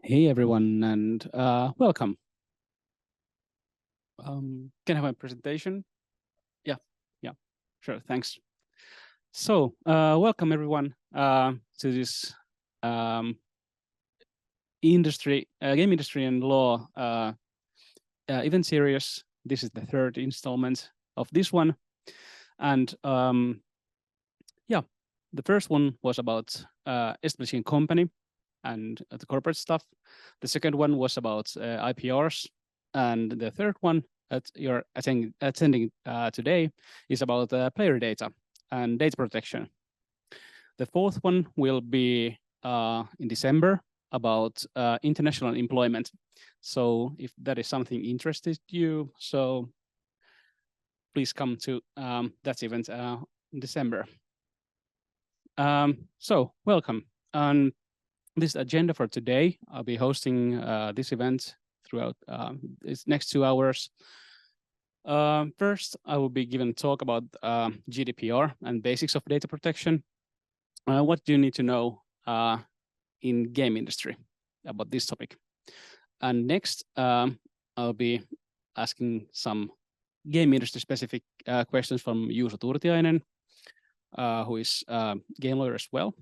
Hey everyone, and welcome. Can I have a presentation? Yeah, sure, thanks. So, welcome everyone to this game industry and law event series. This is the third installment of this one, and yeah, the first one was about establishing a company and the corporate stuff. The second one was about IPRs, and the third one that you're attending today is about player data and data protection. The fourth one will be in December about international employment. So if that is something interested you, so please come to that event in December. So welcome. This agenda for today, I'll be hosting this event throughout these next 2 hours. First, I will be giving a talk about GDPR and basics of data protection. What do you need to know in game industry about this topic? And next, I'll be asking some game industry specific questions from Juuso Turtiainen, who is a game lawyer as well.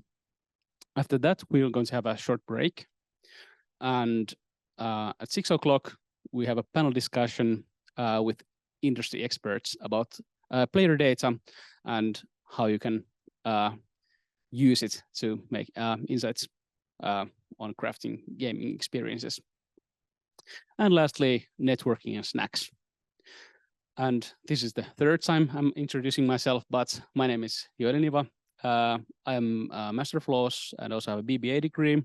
After that, we're going to have a short break. And at 6 o'clock, we have a panel discussion with industry experts about player data and how you can use it to make insights on crafting gaming experiences. And lastly, networking and snacks. And this is the third time I'm introducing myself, but my name is Joel Niva. I'm a Master of Laws and also have a BBA degree.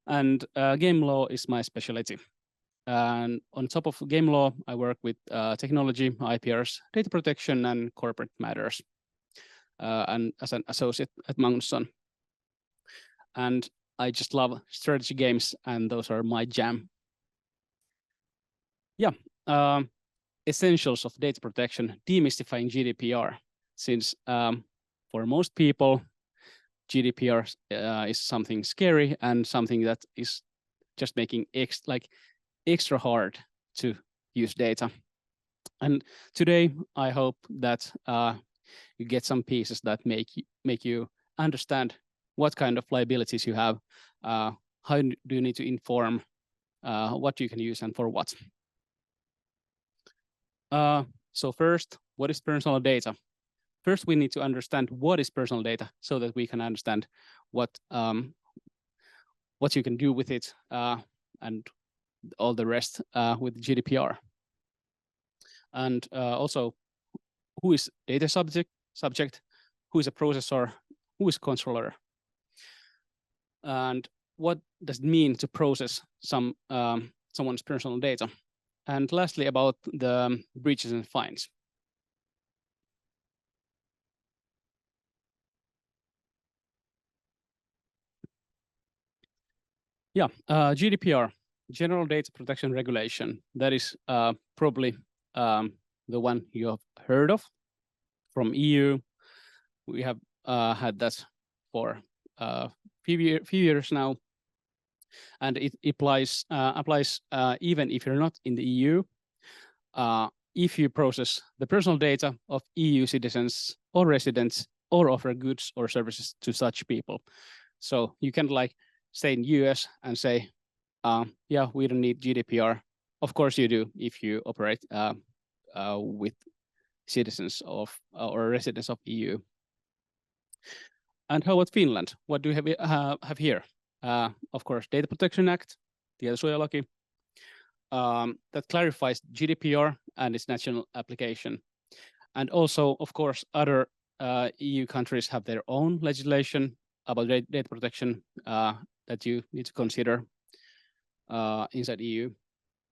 And game law is my specialty. And on top of game law, I work with technology, IPRs, data protection, and corporate matters, and as an associate at Magnusson. And I just love strategy games, and those are my jam. Yeah, essentials of data protection, demystifying GDPR, since for most people, GDPR is something scary and something that is just making extra hard to use data. And today, I hope that you get some pieces that make you understand what kind of liabilities you have, how do you need to inform, what you can use and for what. So first, what is personal data? First, we need to understand what is personal data so that we can understand what you can do with it and all the rest with GDPR. And also, who is data subject, who is a processor, who is controller, and what does it mean to process someone's personal data. And lastly, about the breaches and fines. Yeah, GDPR, General Data Protection Regulation. That is probably the one you have heard of from EU. We have had that for a few years now, and it applies even if you're not in the EU. If you process the personal data of EU citizens or residents or offer goods or services to such people. So you can stay in US and say, yeah, we don't need GDPR. Of course you do if you operate with citizens of or residents of EU. And how about Finland? What do we have here? Of course, Data Protection Act, tietosuojalaki, that clarifies GDPR and its national application. And also, of course, other EU countries have their own legislation about data protection that you need to consider inside EU.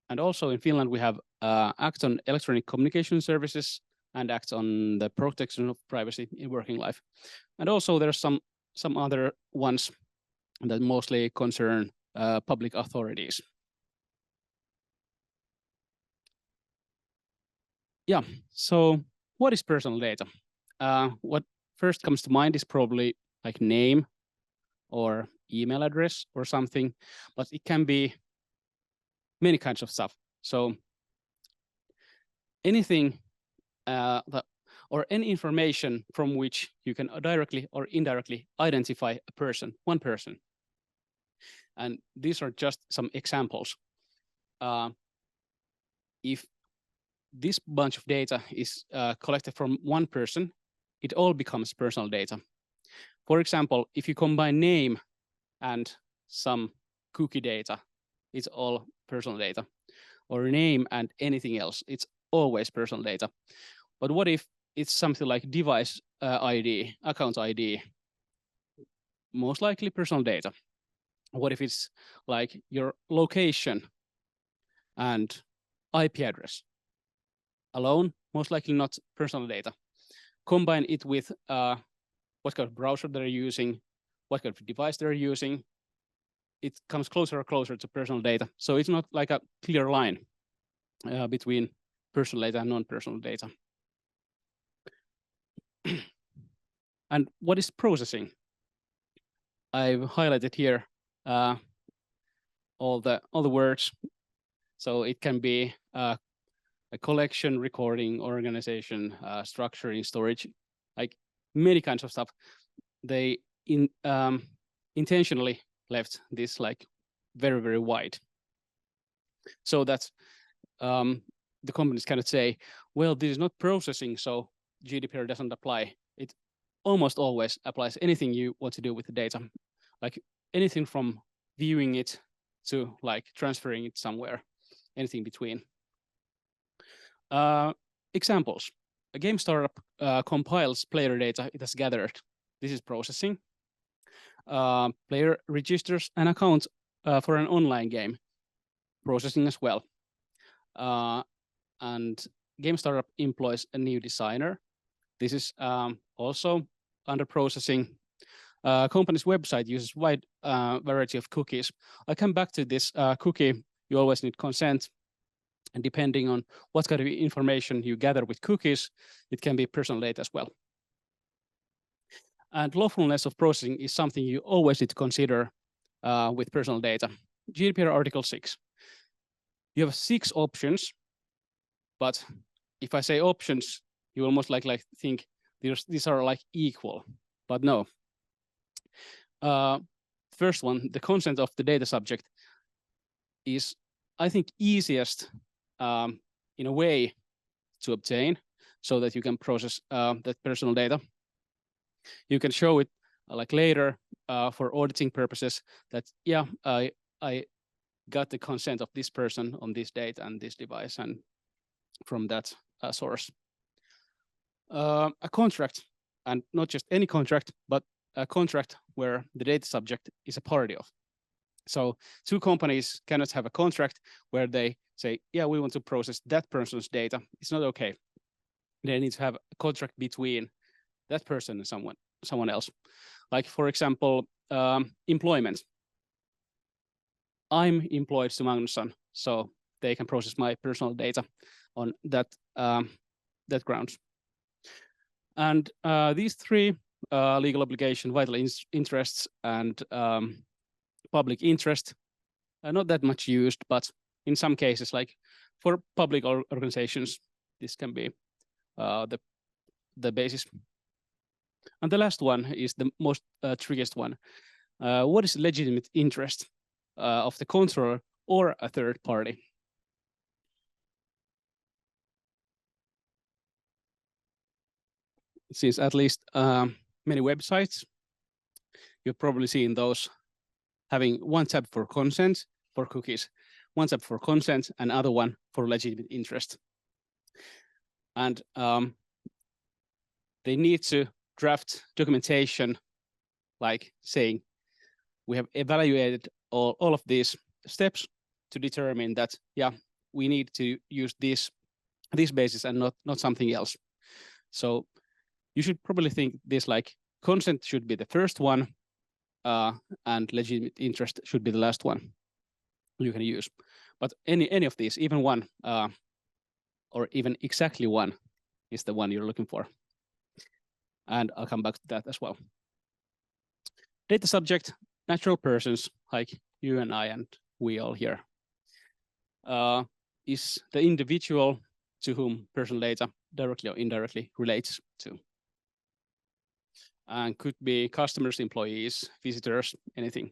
And also in Finland, we have Act on Electronic Communication Services and Act on the Protection of Privacy in Working Life. And also there's some other ones that mostly concern public authorities. Yeah, so what is personal data? What first comes to mind is probably like name or email address or something, but it can be many kinds of stuff. So anything or any information from which you can directly or indirectly identify a person, one person. And these are just some examples. If this bunch of data is collected from one person, it all becomes personal data. For example, if you combine name and some cookie data, it's all personal data. Or name and anything else, it's always personal data. But what if it's something like device ID, account ID? Most likely personal data. What if it's like your location and IP address? Alone, most likely not personal data. Combine it with what kind of browser they're using, what kind of device they're using. It comes closer and closer to personal data. So it's not like a clear line between personal data and non-personal data. And what is processing? I've highlighted here all the words. So it can be a collection, recording, organization, structuring, storage, like many kinds of stuff. They intentionally left this like very, very wide, so that the companies cannot say, well, this is not processing, so GDPR doesn't apply. It almost always applies anything you want to do with the data, like anything from viewing it to like transferring it somewhere, anything between. Examples. A game startup compiles player data it has gathered. This is processing. Player registers an account for an online game. Processing as well. And game startup employs a new designer. This is also under processing. Company's website uses wide variety of cookies. I'll come back to this cookie. You always need consent. And depending on what kind of information you gather with cookies, it can be personal data as well. And lawfulness of processing is something you always need to consider with personal data. GDPR Article 6. You have 6 options, but if I say options, you will most likely think these are like equal, but no. First one, the consent of the data subject is, I think, easiest in a way to obtain so that you can process that personal data. You can show it like later for auditing purposes that, yeah, I got the consent of this person on this date and this device and from that source. A contract, and not just any contract, but a contract where the data subject is a party of. So 2 companies cannot have a contract where they say, yeah, we want to process that person's data. It's not okay. They need to have a contract between that person and someone else. Like, for example, employment. I'm employed to Magnusson, so they can process my personal data on that grounds. And these 3 legal obligation, vital interests, and public interest are not that much used, but in some cases, like for public organizations, this can be the basis. And the last one is the most trickiest one. What is legitimate interest of the controller or a third party? Since at least many websites, you've probably seen those having one tab for consent for cookies, one tab for consent, and other one for legitimate interest. And they need to draft documentation like saying, we have evaluated all of these steps to determine that, yeah, we need to use this basis and not something else. So you should probably think this like consent should be the first one, and legitimate interest should be the last one you can use. But any of these, even one, or even exactly one, is the one you're looking for. And I'll come back to that as well. Data subject, natural persons like you and I and we all here, is the individual to whom personal data directly or indirectly relates to. And could be customers, employees, visitors, anything.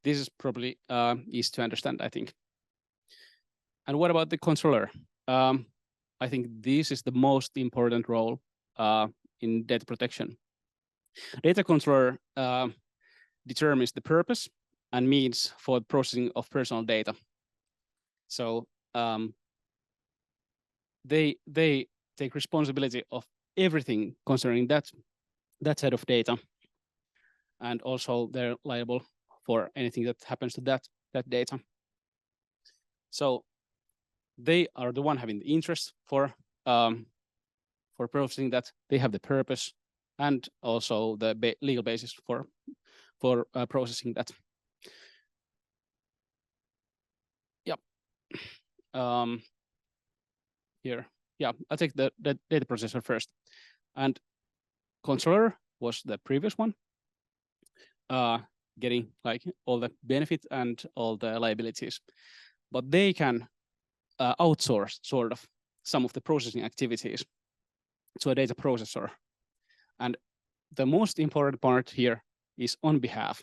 This is probably easy to understand, I think. And what about the controller? I think this is the most important role in data protection. Data controller determines the purpose and means for the processing of personal data. So they take responsibility of everything concerning that set of data, and also they're liable for anything that happens to that data. So they are the one having the interest for processing that. They have the purpose and also the legal basis for processing that. Yep. Here, yeah, I'll take the data processor first. And controller was the previous one, getting like all the benefit and all the liabilities, but they can outsource sort of some of the processing activities to a data processor. And the most important part here is on behalf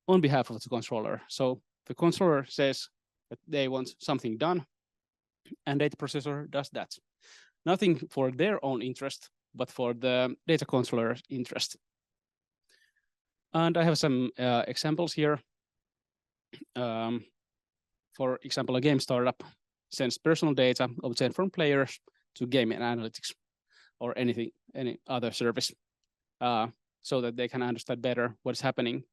of the controller. So the controller says that they want something done, and data processor does that. Nothing for their own interest, but for the data controller's interest. And I have some examples here. For example, a game startup sends personal data obtained from players to game analytics or any other service, so that they can understand better what's happening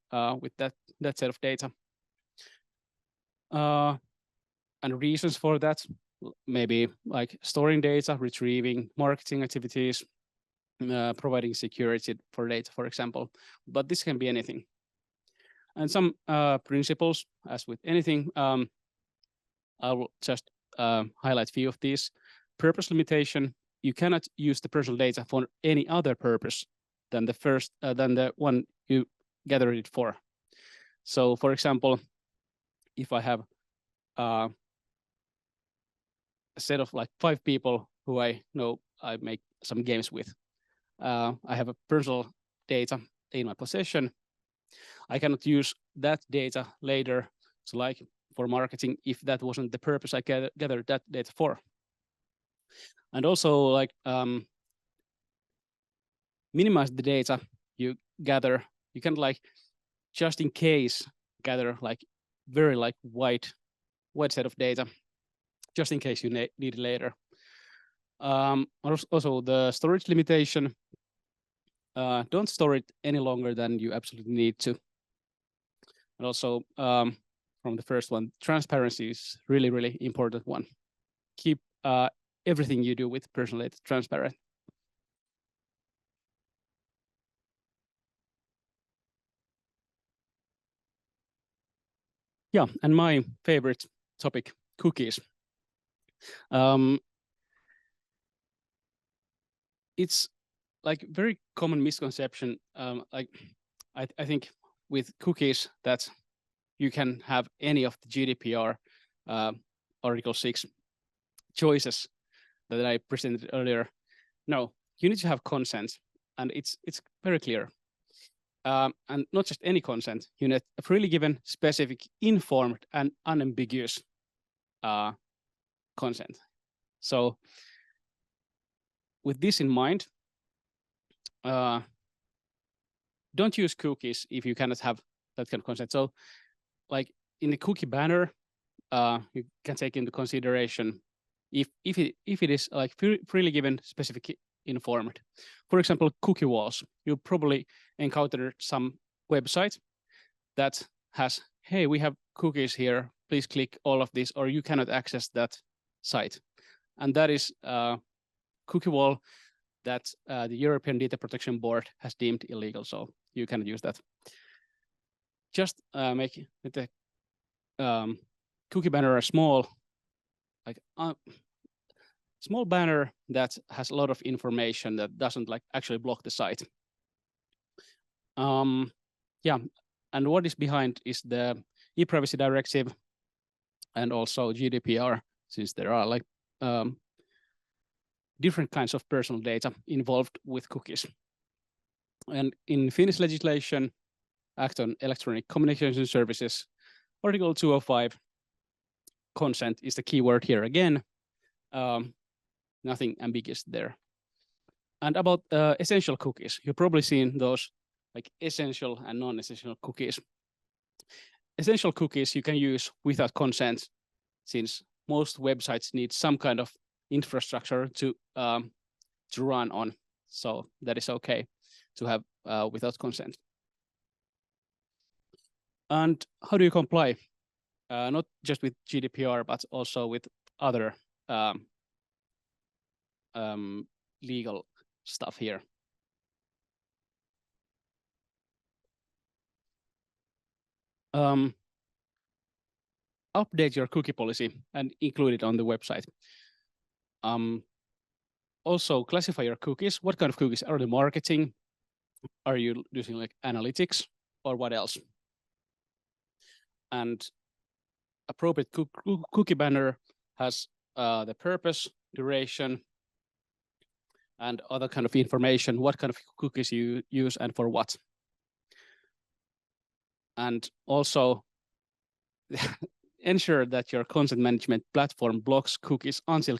with that set of data. And reasons for that, maybe like storing data, retrieving, marketing activities, providing security for data, for example. But this can be anything. And some principles, as with anything, I will just highlight a few of these. Purpose limitation: you cannot use the personal data for any other purpose than the one you gathered it for. So, for example, if I have a set of like 5 people who I know I make some games with, I have a personal data in my possession. I cannot use that data later, so like for marketing, if that wasn't the purpose I gathered that data for. And also like minimize the data you gather. You can like just in case gather like very like wide set of data, just in case you need it later. Also the storage limitation. Don't store it any longer than you absolutely need to. And also from the first one, transparency is really, really important one. Keep everything you do with personal data transparent. Yeah, and my favorite topic, cookies. It's like very common misconception. Like I think with cookies that you can have any of the GDPR Article 6 choices that I presented earlier. No, you need to have consent, and it's very clear. And not just any consent, you need a freely given, specific, informed, and unambiguous consent. So with this in mind, don't use cookies if you cannot have that kind of consent. So like in the cookie banner, you can take into consideration if it is like freely given, specific, informed. For example, cookie walls. You probably encountered some website that has, hey, we have cookies here, please click all of this, or you cannot access that site. And that is a cookie wall that the European Data Protection Board has deemed illegal, so you cannot use that. Just make the cookie banner a small, like small banner that has a lot of information that doesn't like actually block the site. Yeah, And what is behind is the e-privacy directive and also GDPR, since there are like different kinds of personal data involved with cookies. And in Finnish legislation, Act on Electronic Communication Services, Article 205, consent is the key word here again. Nothing ambiguous there. And about essential cookies, you've probably seen those like essential and non-essential cookies. Essential cookies you can use without consent, since most websites need some kind of infrastructure to run on. So that is okay to have without consent. And how do you comply? Not just with GDPR, but also with other legal stuff here. Update your cookie policy and include it on the website. Also classify your cookies. What kind of cookies are they marketing? Are you using like analytics or what else? And appropriate cookie banner has the purpose, duration, and other kind of information, what kind of cookies you use and for what. And also ensure that your content management platform blocks cookies until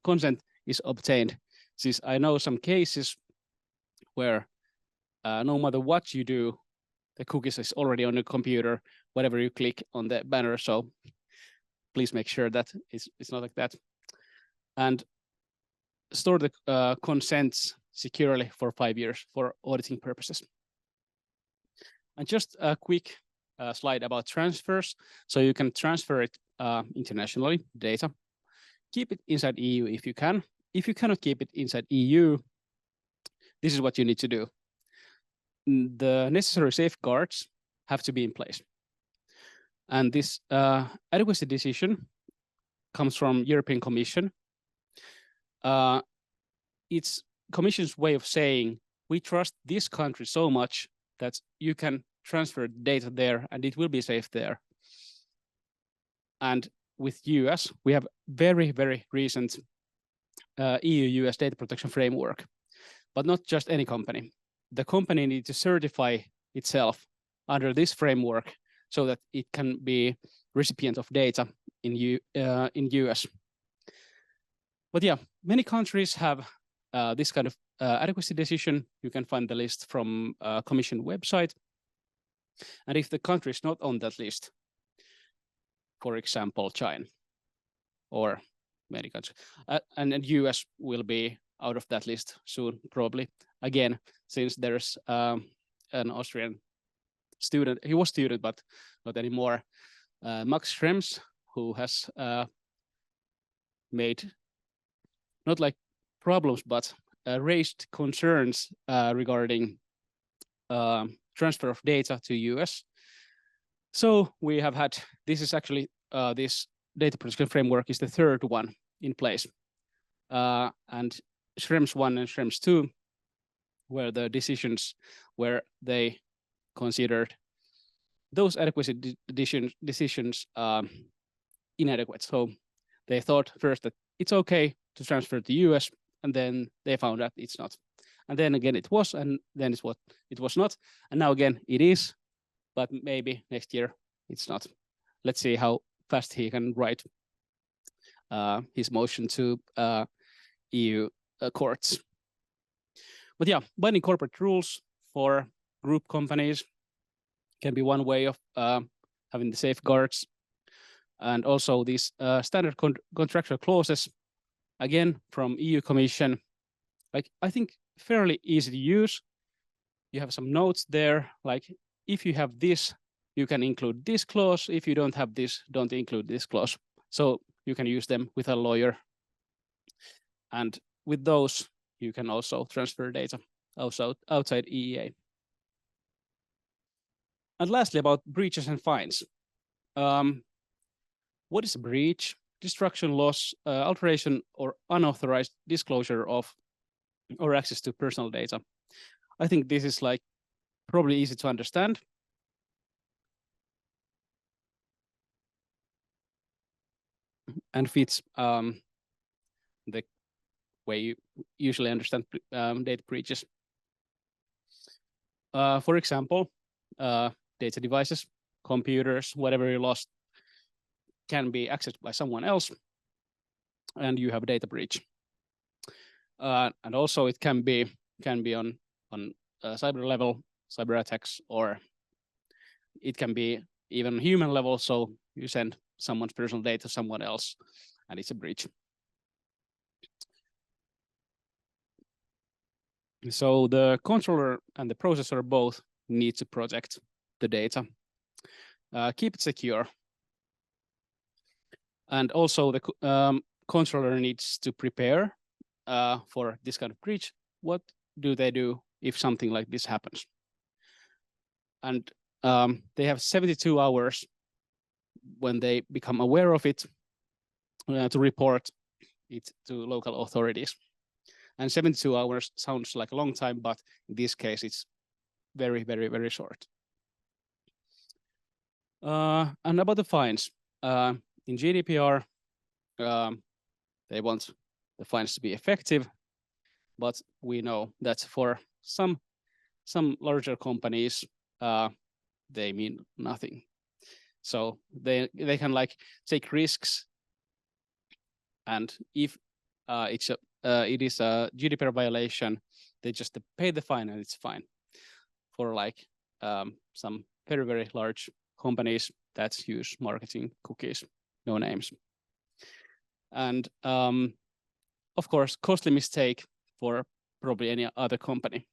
consent is obtained. Since I know some cases where no matter what you do, the cookies is already on the computer, whatever you click on the banner. So please make sure that it's not like that. And store the consents securely for 5 years for auditing purposes. And just a quick slide about transfers. So you can transfer it internationally, data. Keep it inside EU if you can. If you cannot keep it inside EU, this is what you need to do. The necessary safeguards have to be in place. And this adequacy decision comes from European Commission. It's Commission's way of saying, we trust this country so much that you can transfer data there and it will be safe there. And with US, we have very, very recent EU-US data protection framework, but not just any company. The company needs to certify itself under this framework so that it can be recipient of data in US. But yeah, many countries have this kind of adequacy decision. You can find the list from Commission website. And if the country is not on that list, for example, China or many countries, and US will be out of that list soon, probably. Again, since there's an Austrian student, he was student, but not anymore, Max Schrems, who has made not like problems, but raised concerns regarding transfer of data to US. So we have had, this is actually, this data protection framework is the third one in place. And Schrems 1 and Schrems 2 were the decisions where they considered those adequacy decisions inadequate. So they thought first that it's okay to transfer to US, and then they found that it's not. And then again it was, and then it's what it was not. And now again it is, but maybe next year it's not. Let's see how fast he can write his motion to EU courts. But yeah, binding corporate rules for group companies can be one way of having the safeguards. And also these standard contractual clauses, again, from EU Commission, like I think fairly easy to use. You have some notes there, like if you have this, you can include this clause. If you don't have this, don't include this clause. So you can use them with a lawyer. And with those, you can also transfer data also outside EEA. And lastly, about breaches and fines. What is a breach? Destruction, loss, alteration, or unauthorized disclosure of or access to personal data. I think this is like probably easy to understand. and fits the way you usually understand data breaches. For example, data devices, computers, whatever you lost can be accessed by someone else, and you have a data breach. And also it can be on cyber level, cyber attacks, or it can be even human level. So you send someone's personal data to someone else, and it's a breach. So the controller and the processor both need to protect the data. Keep it secure. And also the controller needs to prepare for this kind of breach. What do they do if something like this happens? And they have 72 hours when they become aware of it to report it to local authorities. And 72 hours sounds like a long time, but in this case, it's very, very, very short. And about the fines, in GDPR, they want the fines to be effective, but we know that for some larger companies, they mean nothing. So they can like take risks, and if it is a GDPR violation, they just pay the fine and it's fine. For like some very, very large companies that use marketing cookies, no names. And of course, costly mistake for probably any other company.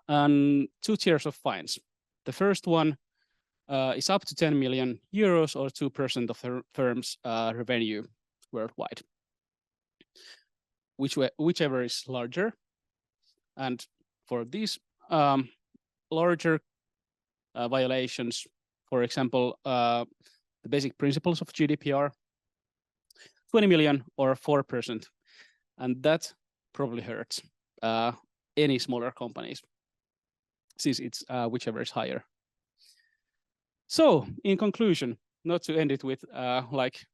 And 2 tiers of fines. The first one is up to 10 million euros or 2% of the firm's revenue worldwide, whichever is larger. And for these larger violations, for example, the basic principles of GDPR, 20 million or 4%. And that probably hurts any smaller companies, since it's whichever is higher. So in conclusion, not to end it with like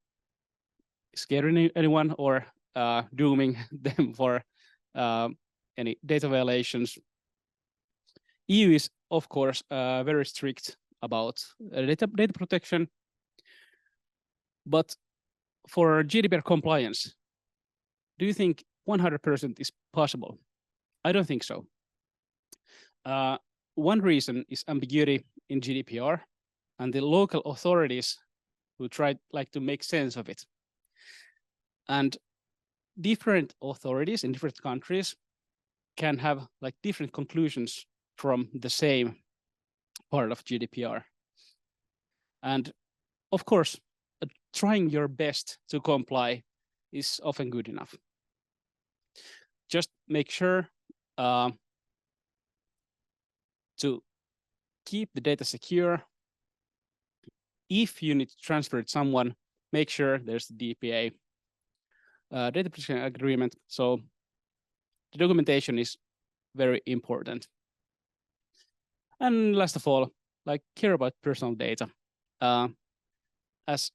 scaring anyone or dooming them for any data violations, EU is, of course, very strict about data protection. But for GDPR compliance, do you think 100% is possible? I don't think so. One reason is ambiguity in GDPR and the local authorities who try like to make sense of it. And different authorities in different countries can have like different conclusions from the same part of GDPR. And of course, trying your best to comply is often good enough. Just make sure to keep the data secure. If you need to transfer it to someone, make sure there's the DPA, data protection agreement. So the documentation is very important. And last of all, like care about personal data. As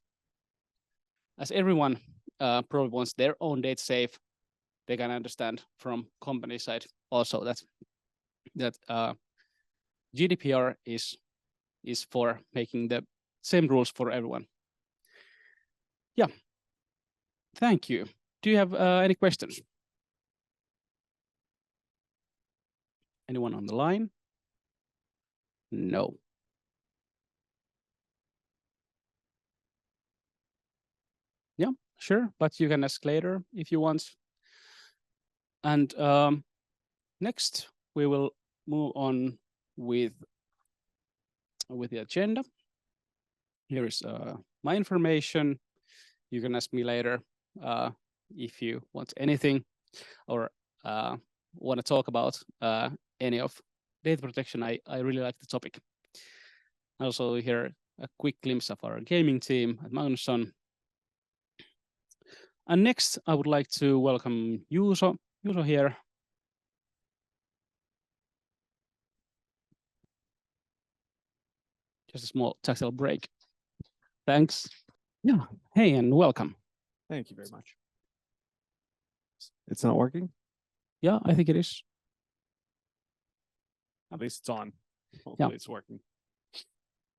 everyone probably wants their own data safe, they can understand from company side also that GDPR is for making the same rules for everyone. Yeah, thank you. Do you have any questions? Anyone on the line? No. Yeah, sure, but you can ask later if you want. And next, we will move on with the agenda. Here is my information. You can ask me later if you want anything or want to talk about any of data protection. I really like the topic. Also here a quick glimpse of our gaming team at Magnusson. And next, I would like to welcome Juuso here. Just a small tactile break. Thanks. Yeah. Hey, and welcome. Thank you very much. It's not working? Yeah, I think it is. At least it's on. Hopefully it's working.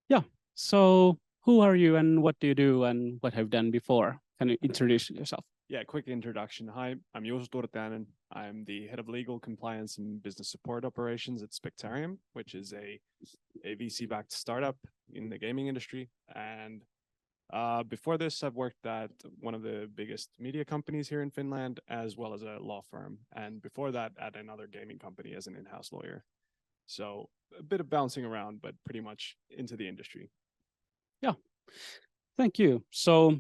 Yeah. So who are you and what do you do and what have you done before? Can you introduce yourself? Yeah, quick introduction. Hi, I'm Juuso Turtiainen. I'm the head of legal compliance and business support operations at Spectarium, which is a VC-backed startup in the gaming industry. And before this, I've worked at one of the biggest media companies here in Finland, as well as a law firm. And before that, at another gaming company as an in-house lawyer. So a bit of bouncing around, but pretty much into the industry. Yeah. Thank you. So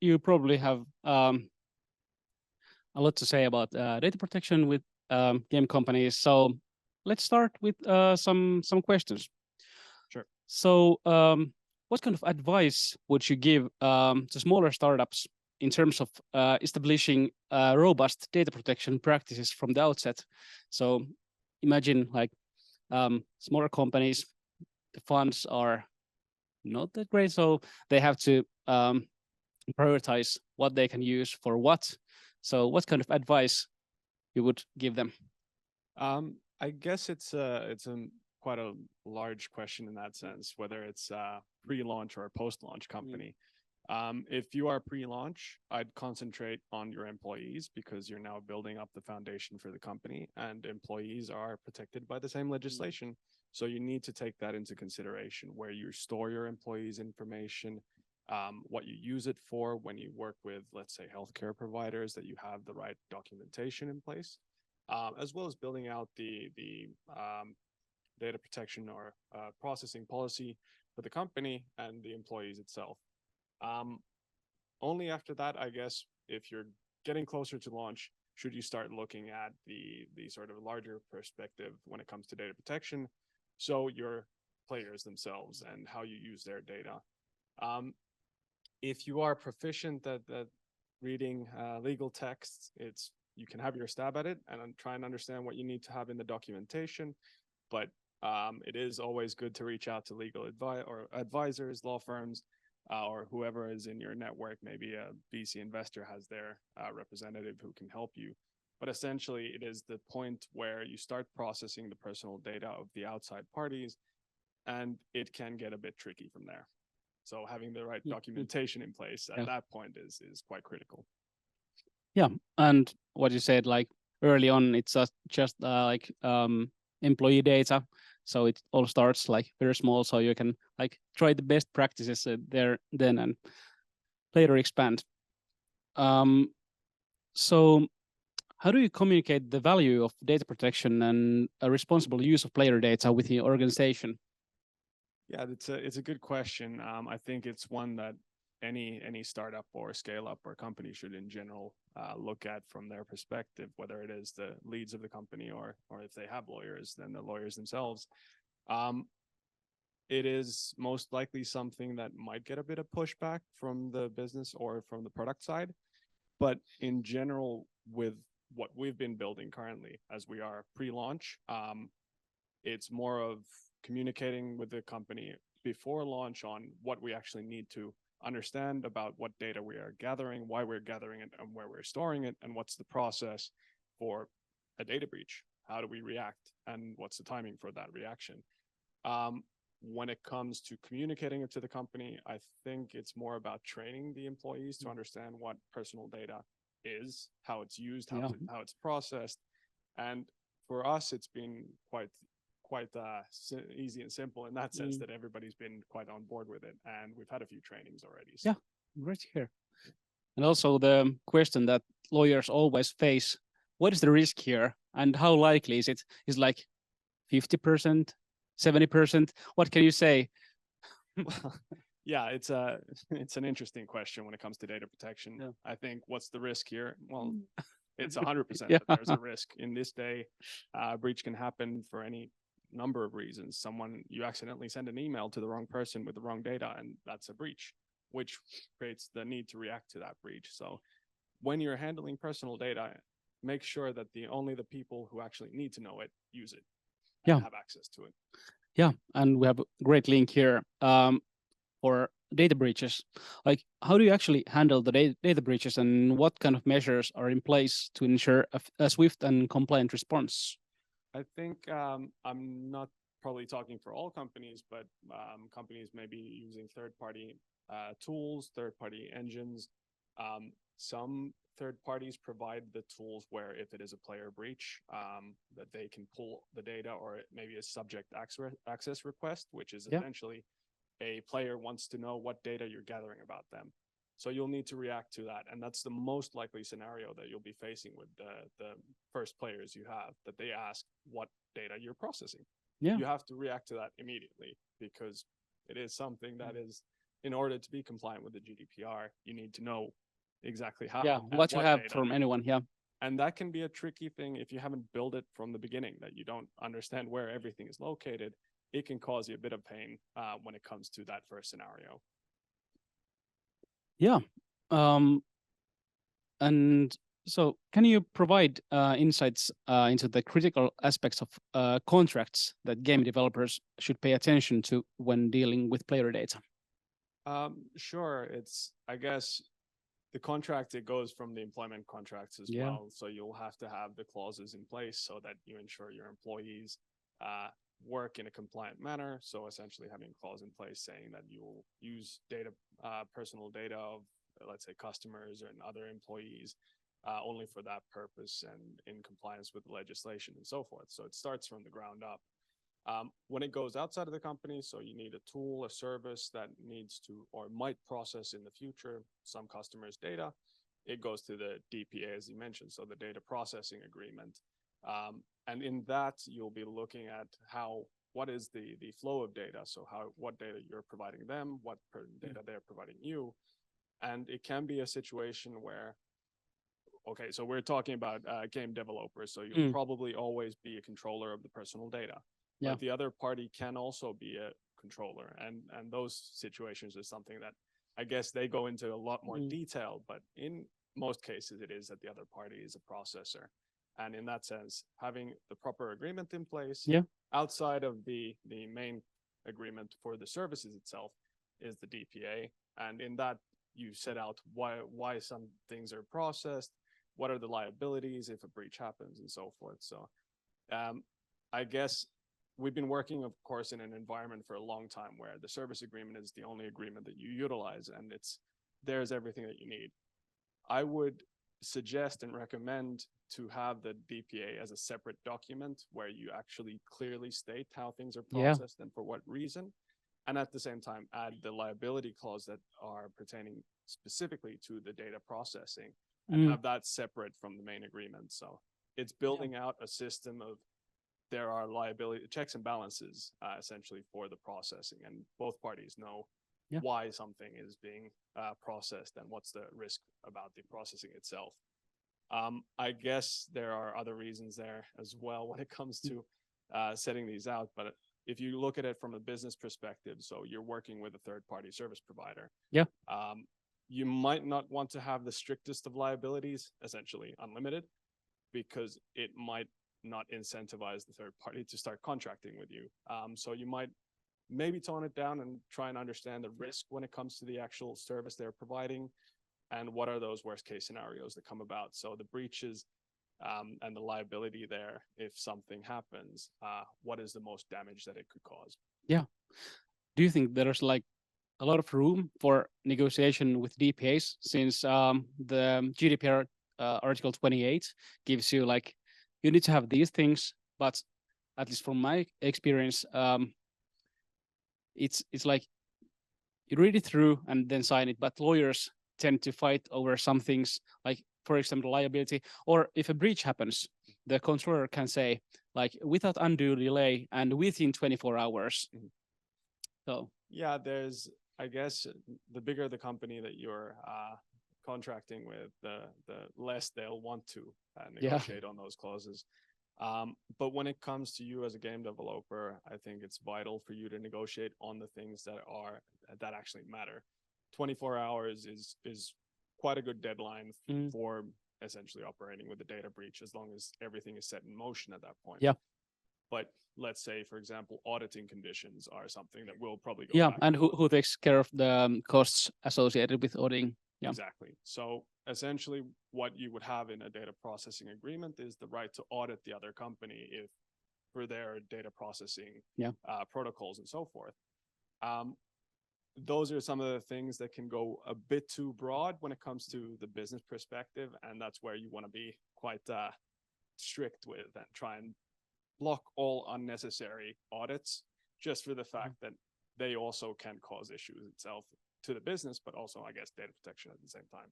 you probably have a lot to say about data protection with game companies. So let's start with some questions. Sure. So what kind of advice would you give to smaller startups in terms of establishing robust data protection practices from the outset? So imagine like smaller companies, the funds are not that great, so they have to prioritize what they can use for what. So what kind of advice you would give them? I guess it's a quite a large question in that sense, whether it's a pre-launch or a post-launch company. If you are pre-launch, I'd concentrate on your employees because you're now building up the foundation for the company, and employees are protected by the same legislation. So you need to take that into consideration where you store your employees' information, what you use it for when you work with, let's say, healthcare providers, that you have the right documentation in place, as well as building out the data protection or processing policy for the company and the employees itself. Um, Only after that, I guess, if you're getting closer to launch, should you start looking at the sort of larger perspective when it comes to data protection. So your players themselves and how you use their data. Um, if you are proficient at reading legal texts, you can have your stab at it and try and understand what you need to have in the documentation. But it is always good to reach out to legal advisors, law firms, or whoever is in your network. Maybe a VC investor has their representative who can help you. But essentially, it is the point where you start processing the personal data of the outside parties, and it can get a bit tricky from there. So having the right documentation in place at that point is quite critical. Yeah, and what you said, like early on, it's just like employee data, so it all starts like very small, so you can like try the best practices there then and later expand. So how do you communicate the value of data protection and a responsible use of player data with your organization? Yeah, it's a good question. I think it's one that any startup or scale up or company should in general look at from their perspective, whether it is the leads of the company or if they have lawyers, then the lawyers themselves. It is most likely something that might get a bit of pushback from the business or from the product side. But in general, with what we've been building currently as we are pre-launch, it's more of communicating with the company before launch on what we actually need to understand about what data we are gathering, why we're gathering it, and where we're storing it, and what's the process for a data breach. How do we react, and what's the timing for that reaction? When it comes to communicating it to the company, I think it's more about training the employees to understand what personal data is, how it's used, how it's processed. And for us, it's been quite easy and simple in that sense that everybody's been quite on board with it. And we've had a few trainings already. So. Yeah, great to hear. And also the question that lawyers always face, what is the risk here and how likely is it? Is like 50%, 70%? What can you say? Well, yeah, it's an interesting question when it comes to data protection. Yeah. I think what's the risk here? Well, it's 100% that there's a risk. In this day, breach can happen for any number of reasons. You accidentally send an email to the wrong person with the wrong data, and that's a breach, which creates the need to react to that breach. So when you're handling personal data, make sure that only the people who actually need to know it use it and have access to it. Yeah, and we have a great link here. for data breaches. Like, how do you actually handle the data breaches, and what kind of measures are in place to ensure a swift and compliant response? I think I'm not probably talking for all companies, but companies may be using third-party tools, third-party engines. Some third parties provide the tools where if it is a player breach, that they can pull the data, or maybe a subject access request, which is Yeah. essentially a player wants to know what data you're gathering about them. So you'll need to react to that. And that's the most likely scenario that you'll be facing with the first players you have, that they ask what data you're processing. Yeah. You have to react to that immediately, because it is something that is, in order to be compliant with the GDPR, you need to know exactly how Yeah. and What you have data. from anyone. Yeah. And that can be a tricky thing if you haven't built it from the beginning, that you don't understand where everything is located. It can cause you a bit of pain when it comes to that first scenario. Yeah. Um, and so, can you provide insights into the critical aspects of contracts that game developers should pay attention to when dealing with player data? Sure. I guess, the contract, it goes from the employment contracts as Yeah. well. So you'll have to have the clauses in place so that you ensure your employees work in a compliant manner. So essentially having a clause in place saying that you will use personal data of, let's say, customers and other employees only for that purpose and in compliance with legislation and so forth. So it starts from the ground up. When it goes outside of the company, so you need a tool, a service that needs to or might process in the future some customers' data, it goes to the DPA, as you mentioned, so the data processing agreement. And in that, you'll be looking at what is the flow of data, so what data you're providing them, what data they're providing you. And it can be a situation where, okay, so we're talking about game developers, so you'll probably always be a controller of the personal data. Yeah. But the other party can also be a controller, and those situations is something that I guess they go into a lot more detail, but in most cases it is that the other party is a processor. And in that sense, having the proper agreement in place, Yeah. outside of the main agreement for the services itself, is the DPA. And in that, you set out why some things are processed, what are the liabilities if a breach happens, and so forth. So I guess we've been working, of course, in an environment for a long time where the service agreement is the only agreement that you utilize, and there's everything that you need. I would suggest and recommend to have the DPA as a separate document where you actually clearly state how things are processed and for what reason. And at the same time, add the liability clause that are pertaining specifically to the data processing, and have that separate from the main agreement. So it's building out a system of, there are liability checks and balances essentially for the processing, and both parties know why something is being processed and what's the risk about the processing itself. I guess there are other reasons there as well when it comes to setting these out, but if you look at it from a business perspective, so you're working with a third-party service provider, you might not want to have the strictest of liabilities, essentially unlimited, because it might not incentivize the third party to start contracting with you. So you might maybe tone it down and try and understand the risk when it comes to the actual service they're providing, and what are those worst case scenarios that come about. So the breaches and the liability there, if something happens, what is the most damage that it could cause? Yeah. Do you think there's like a lot of room for negotiation with DPAs, since the GDPR Article 28 gives you like, you need to have these things, but at least from my experience, it's like you read it through and then sign it, but lawyers tend to fight over some things, like, for example, liability, or if a breach happens, the controller can say, like, without undue delay and within 24 hours. So yeah, I guess the bigger the company that you're contracting with, the less they'll want to negotiate on those clauses. But when it comes to you as a game developer, I think it's vital for you to negotiate on the things that actually matter. 24 hours is quite a good deadline for essentially operating with a data breach, as long as everything is set in motion at that point. Yeah. But let's say, for example, auditing conditions are something that will probably go Yeah, back and and forth. who takes care of the costs associated with auditing? Yeah. Exactly. So essentially, what you would have in a data processing agreement is the right to audit the other company if for their data processing Yeah. protocols and so forth. Um, those are some of the things that can go a bit too broad when it comes to the business perspective, and that's where you want to be quite strict with and try and block all unnecessary audits, just for the fact that they also can cause issues itself to the business, but also, I guess, data protection at the same time.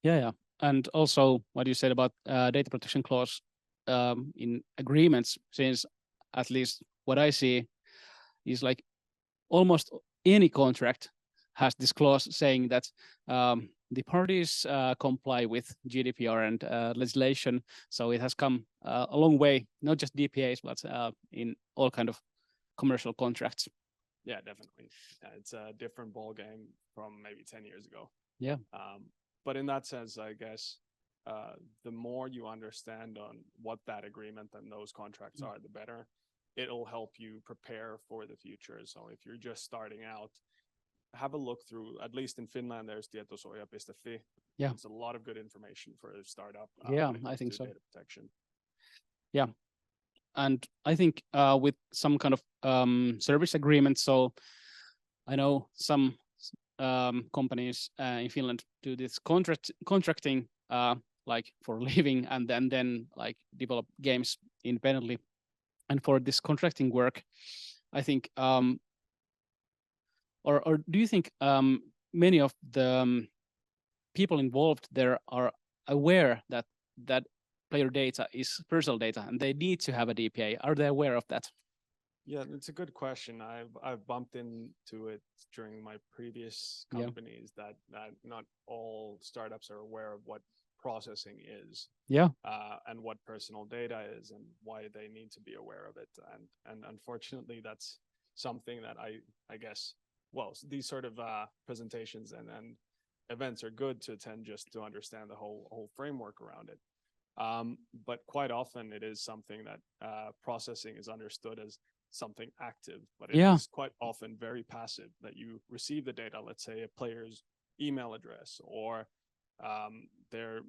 Yeah. And also what you said about data protection clause in agreements, since at least what I see is like almost any contract has this clause saying that the parties comply with GDPR and legislation. So it has come a long way, not just DPAs, but in all kind of commercial contracts. Yeah, definitely. It's a different ball game from maybe 10 years ago. Yeah. But in that sense, I guess the more you understand on what that agreement and those contracts are, the better. It'll help you prepare for the future. So if you're just starting out, have a look through, at least in Finland, there's tietosuoja.fi. Yeah. It's a lot of good information for a startup. Yeah, when it I comes think to so. Data protection. Yeah. And I think with some kind of service agreement, so I know some companies in Finland do this contracting like for living, and then like develop games independently. And for this contracting work, I think, or do you think many of the people involved there are aware that that player data is personal data and they need to have a DPA? Are they aware of that? Yeah, it's a good question. I've bumped into it during my previous Yeah. companies that not all startups are aware of what processing is. Yeah. And what personal data is and why they need to be aware of it. And unfortunately, that's something that I guess, well, these sort of presentations and events are good to attend just to understand the whole framework around it. But quite often it is something that processing is understood as something active, but it is quite often very passive, that you receive the data, let's say a player's email address or their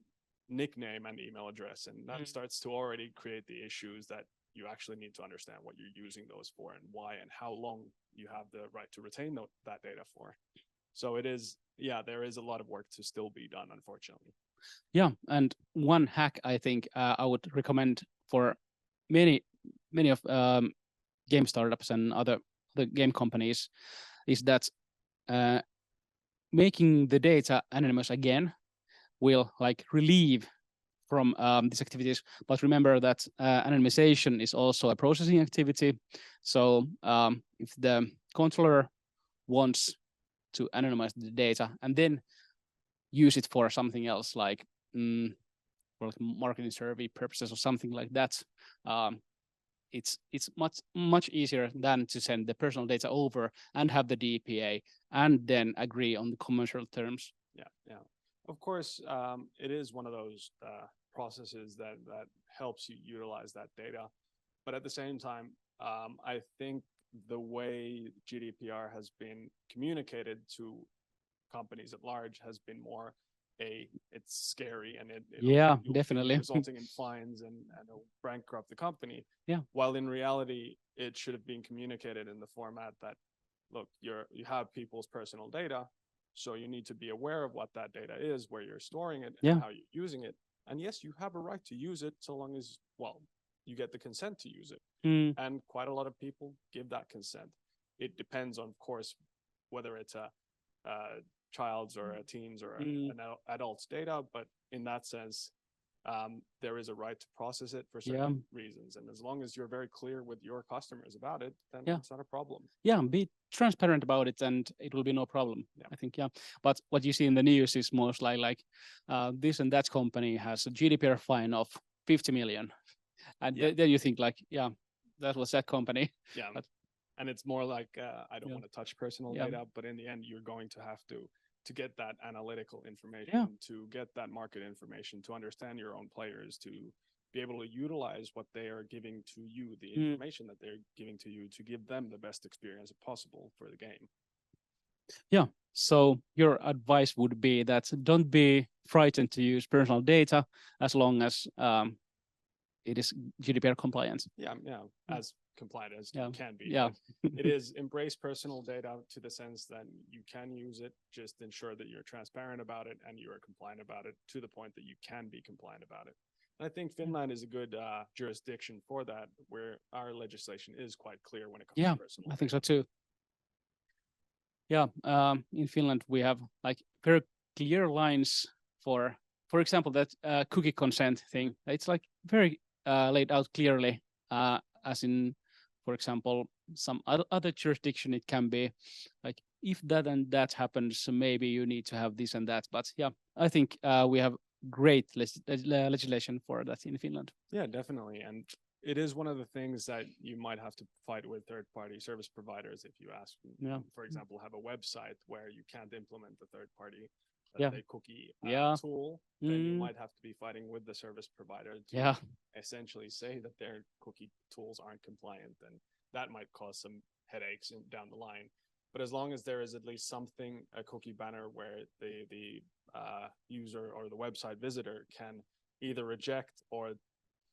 nickname and email address, and that starts to already create the issues that you actually need to understand what you're using those for and why and how long you have the right to retain that data for. So it is, yeah, there is a lot of work to still be done, unfortunately. Yeah, and one hack I think I would recommend for many of game startups and other the game companies is that making the data anonymous again will like relieve from these activities. But remember that anonymization is also a processing activity. So if the controller wants to anonymize the data and then use it for something else, like for like marketing survey purposes or something like that, it's much easier than to send the personal data over and have the DPA and then agree on the commercial terms. Yeah. Of course, it is one of those processes that helps you utilize that data, but at the same time, I think the way GDPR has been communicated to companies at large has been more it's scary and Yeah, you'll definitely. be resulting in fines and it'll bankrupt the company. Yeah. While in reality, it should have been communicated in the format that, look, you have people's personal data, so you need to be aware of what that data is, where you're storing it, and how you're using it. And yes, you have a right to use it so long as, well, you get the consent to use it. And quite a lot of people give that consent. It depends on, of course, whether it's a child's or a teen's or an adult's data, but in that sense, there is a right to process it for certain reasons. And as long as you're very clear with your customers about it, then it's not a problem. Yeah, be transparent about it and it will be no problem. I think, But what you see in the news is most like this and that company has a GDPR fine of 50 million. And then you think like, that was that company. Yeah. And it's more like, I don't want to touch personal data, but in the end, you're going to have to get that analytical information, to get that market information, to understand your own players, to be able to utilize what they are giving to you, the Mm. information that they're giving to you, to give them the best experience possible for the game. Yeah. So your advice would be that don't be frightened to use personal data as long as it is GDPR compliant. Yeah, Mm. as compliant as Yeah. you can be. Yeah. It is embrace personal data to the sense that you can use it. Just ensure that you're transparent about it and you are compliant about it to the point that you can be compliant about it. And I think Finland is a good jurisdiction for that, where our legislation is quite clear when it comes Yeah, to personal I think data. so too. Yeah, in Finland we have like very clear lines for example, that cookie consent thing. It's like very laid out clearly, as in, for example, some other jurisdiction. It can be like if that and that happens, so maybe you need to have this and that. But yeah, I think we have great legislation for that in Finland. Yeah, definitely. And it is one of the things that you might have to fight with third-party service providers if you ask, Yeah. for example, have a website where you can't implement the third-party, Yeah. let's say, cookie Yeah. tool, then you Mm. might have to be fighting with the service provider to Yeah. essentially say that their cookie tools aren't compliant, and that might cause some headaches down the line. But as long as there is at least something, a cookie banner, where the user or the website visitor can either reject or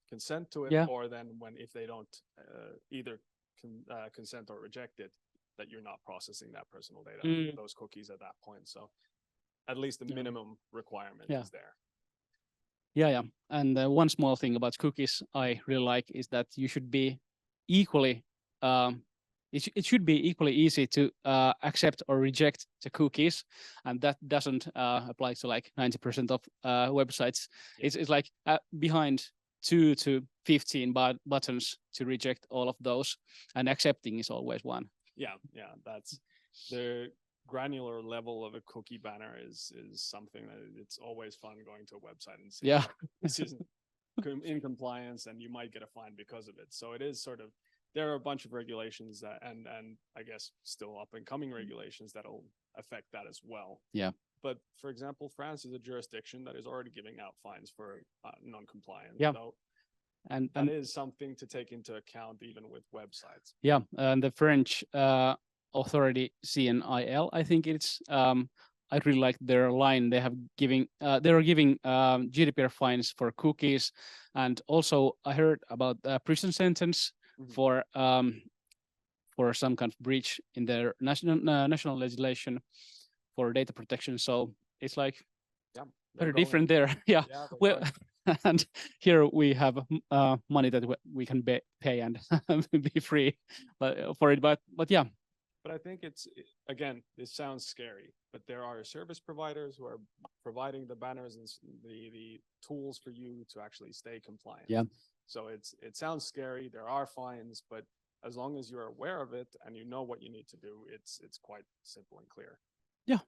consent to it, Yeah. or then if they don't either consent or reject it, that you're not processing that personal data, Mm. those cookies at that point. So at least the Yeah. minimum requirement Yeah. is there. Yeah. And one small thing about cookies I really like is that you should be equally, it should be equally easy to accept or reject the cookies, and that doesn't apply to like 90% of websites. Yeah. It's like behind 2 to 15 buttons to reject all of those, and accepting is always one. Yeah, that's the granular level of a cookie banner is something that it's always fun going to a website and seeing Yeah. that this isn't in compliance, and you might get a fine because of it. So it is sort of, there are a bunch of regulations that, and I guess still up and coming regulations that'll affect that as well. Yeah. But for example, France is a jurisdiction that is already giving out fines for non-compliance. Yeah. So And that is something to take into account even with websites. yeah, and the French authority CNIL, I think it's. I really like their line. They have giving. They are giving GDPR fines for cookies, and also I heard about a prison sentence Mhm. for some kind of breach in their national legislation for data protection. So it's like Yeah, very different there. Yeah. Yeah, they're Well, going. and here we have money that we can pay and be free for it. But yeah, But I think again, this sounds scary, but there are service providers who are providing the banners and the tools for you to actually stay compliant. Yeah. So it sounds scary. There are fines, but as long as you're aware of it and you know what you need to do, it's quite simple and clear. yeah.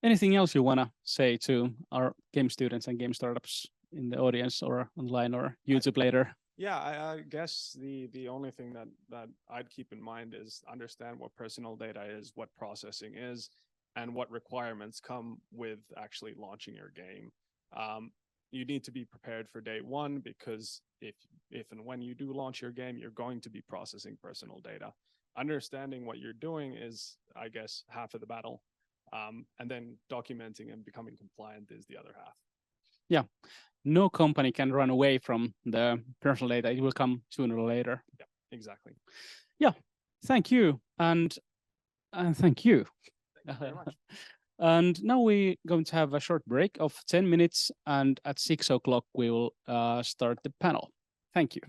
Anything else you wanna say to our game students and game startups in the audience or online or YouTube later? Yeah, I guess the only thing that I'd keep in mind is understand what personal data is, what processing is, and what requirements come with actually launching your game. You need to be prepared for day one, because if and when you do launch your game, you're going to be processing personal data. Understanding what you're doing is, I guess, half of the battle, and then documenting and becoming compliant is the other half. Yeah. No company can run away from the personal data. It will come sooner or later. Yeah, exactly. Yeah. Thank you. And thank you. Thank you very much. And now we're going to have a short break of 10 minutes. And at 6 o'clock, we will start the panel. Thank you.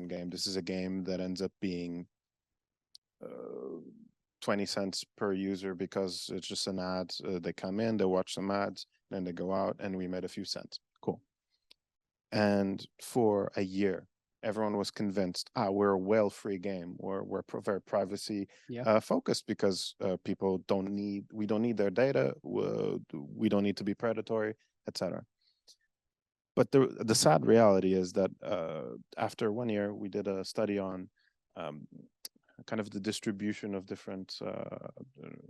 Game. This is a game that ends up being 20 cents per user because it's just an ad. They come in, they watch some ads, then they go out, and we made a few cents. Cool. And for a year, everyone was convinced, we're a whale-free game, or we're very privacy focused, because people we don't need their data, we don't need to be predatory, etc. But the sad reality is that after 1 year, we did a study on um, kind of the distribution of different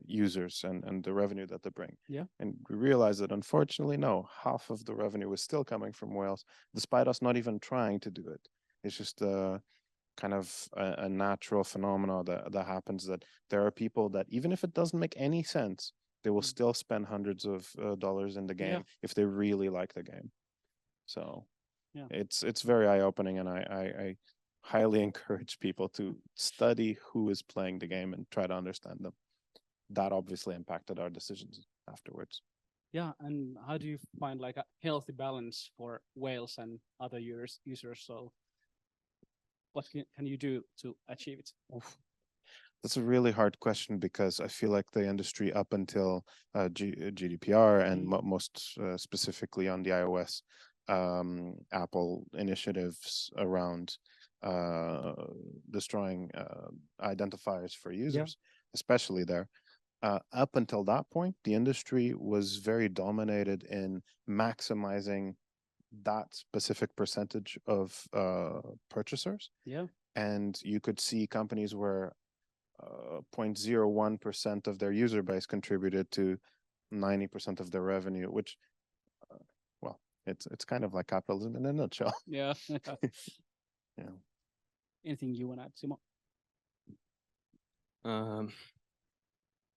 users and the revenue that they bring. Yeah. And we realized that unfortunately, no, half of the revenue was still coming from whales, despite us not even trying to do it. It's just kind of a natural phenomena that happens, that there are people that even if it doesn't make any sense, they will still spend hundreds of dollars in the game if they really like the game. So it's very eye-opening, and I highly encourage people to study who is playing the game and try to understand them. That obviously impacted our decisions afterwards. Yeah, and how do you find like a healthy balance for whales and other users? So what can you do to achieve it? Oof. That's a really hard question, because I feel like the industry up until GDPR and most specifically on the iOS, Apple initiatives around destroying identifiers for users, especially there. Up until that point, the industry was very dominated in maximizing that specific percentage of purchasers. Yeah. And you could see companies where 0.01% of their user base contributed to 90% of their revenue, which, well, it's kind of like capitalism in a nutshell. Yeah. Yeah. Anything you want to add, Simo?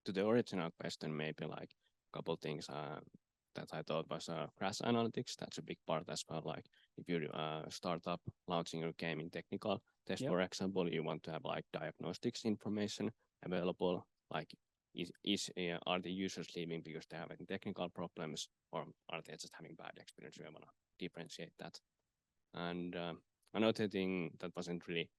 To the original question, maybe like a couple things that I thought was crash analytics. That's a big part as well. Like if you start up launching your game in technical test, for example, you want to have like diagnostics information available. Like are the users leaving because they're having technical problems, or are they just having bad experience? We want to differentiate that. And another thing that wasn't really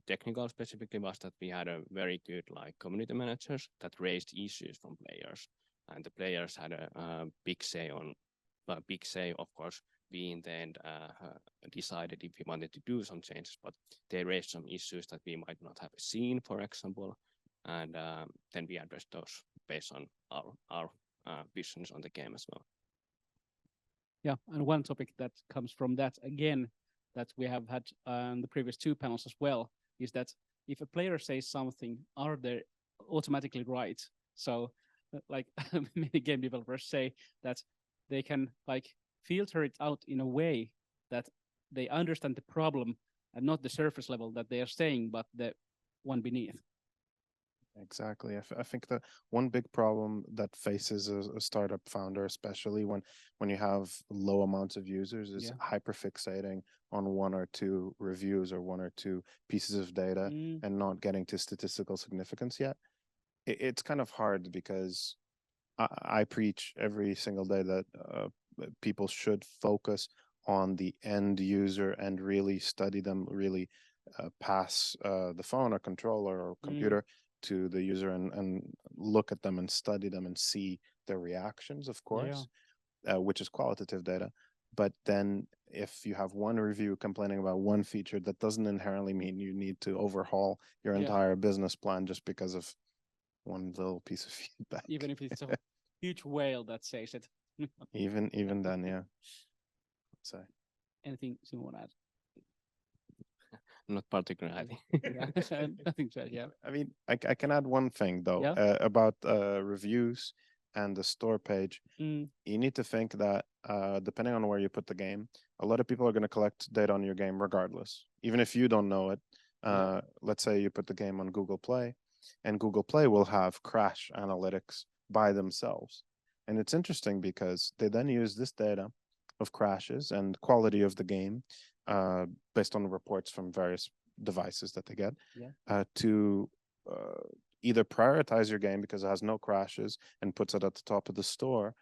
technical specifically was that we had a very good like community managers that raised issues from players, and the players had a big say on big say, of course. We in the end decided if we wanted to do some changes, but they raised some issues that we might not have seen, for example, and then we addressed those based on our visions on the game as well. Yeah, and one topic that comes from that again, that we have had the previous two panels as well, is that if a player says something, are they automatically right? So, like many game developers say that they can like filter it out in a way that they understand the problem and not the surface level that they are saying, but the one beneath. Exactly. I think that one big problem that faces a startup founder, especially when you have low amounts of users, is hyperfixating on one or two reviews or one or two pieces of data and not getting to statistical significance yet. It's kind of hard, because I preach every single day that people should focus on the end user and really study them, really pass the phone or controller or computer to the user and look at them and study them and see their reactions, of course, which is qualitative data. But then if you have one review complaining about one feature, that doesn't inherently mean you need to overhaul your entire business plan just because of one little piece of feedback. Even if it's a huge whale that says it. even then, yeah. So Anything you want to add? Not particularly. I think so, yeah. I mean, I can add one thing though, about reviews and the store page. You need to think that depending on where you put the game, a lot of people are going to collect data on your game regardless, even if you don't know it. Let's say you put the game on Google Play, and Google Play will have crash analytics by themselves. And it's interesting because they then use this data of crashes and quality of the game based on reports from various devices that they get to either prioritize your game because it has no crashes and puts it at the top of the store,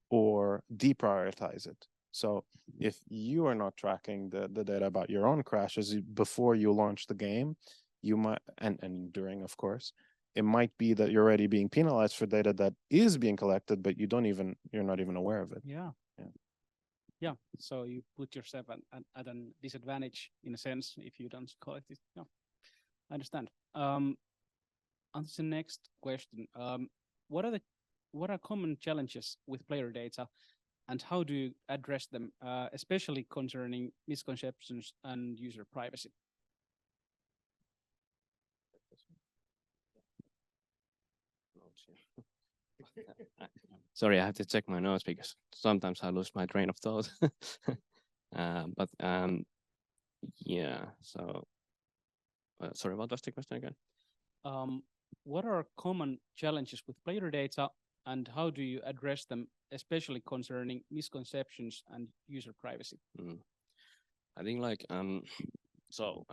or deprioritize it. So if you are not tracking the data about your own crashes before you launch the game, you might, and during, of course, it might be that you're already being penalized for data that is being collected, but you're not even aware of it. Yeah, so you put yourself at an disadvantage in a sense if you don't collect it. Yeah, I understand. On to the next question. What are common challenges with player data? and how do you address them, especially concerning misconceptions and user privacy? Sorry, I have to check my notes because sometimes I lose my train of thought. But yeah, so sorry, what was the question again? Um, what are common challenges with player data, and how do you address them, especially concerning misconceptions and user privacy? Mm. I think like so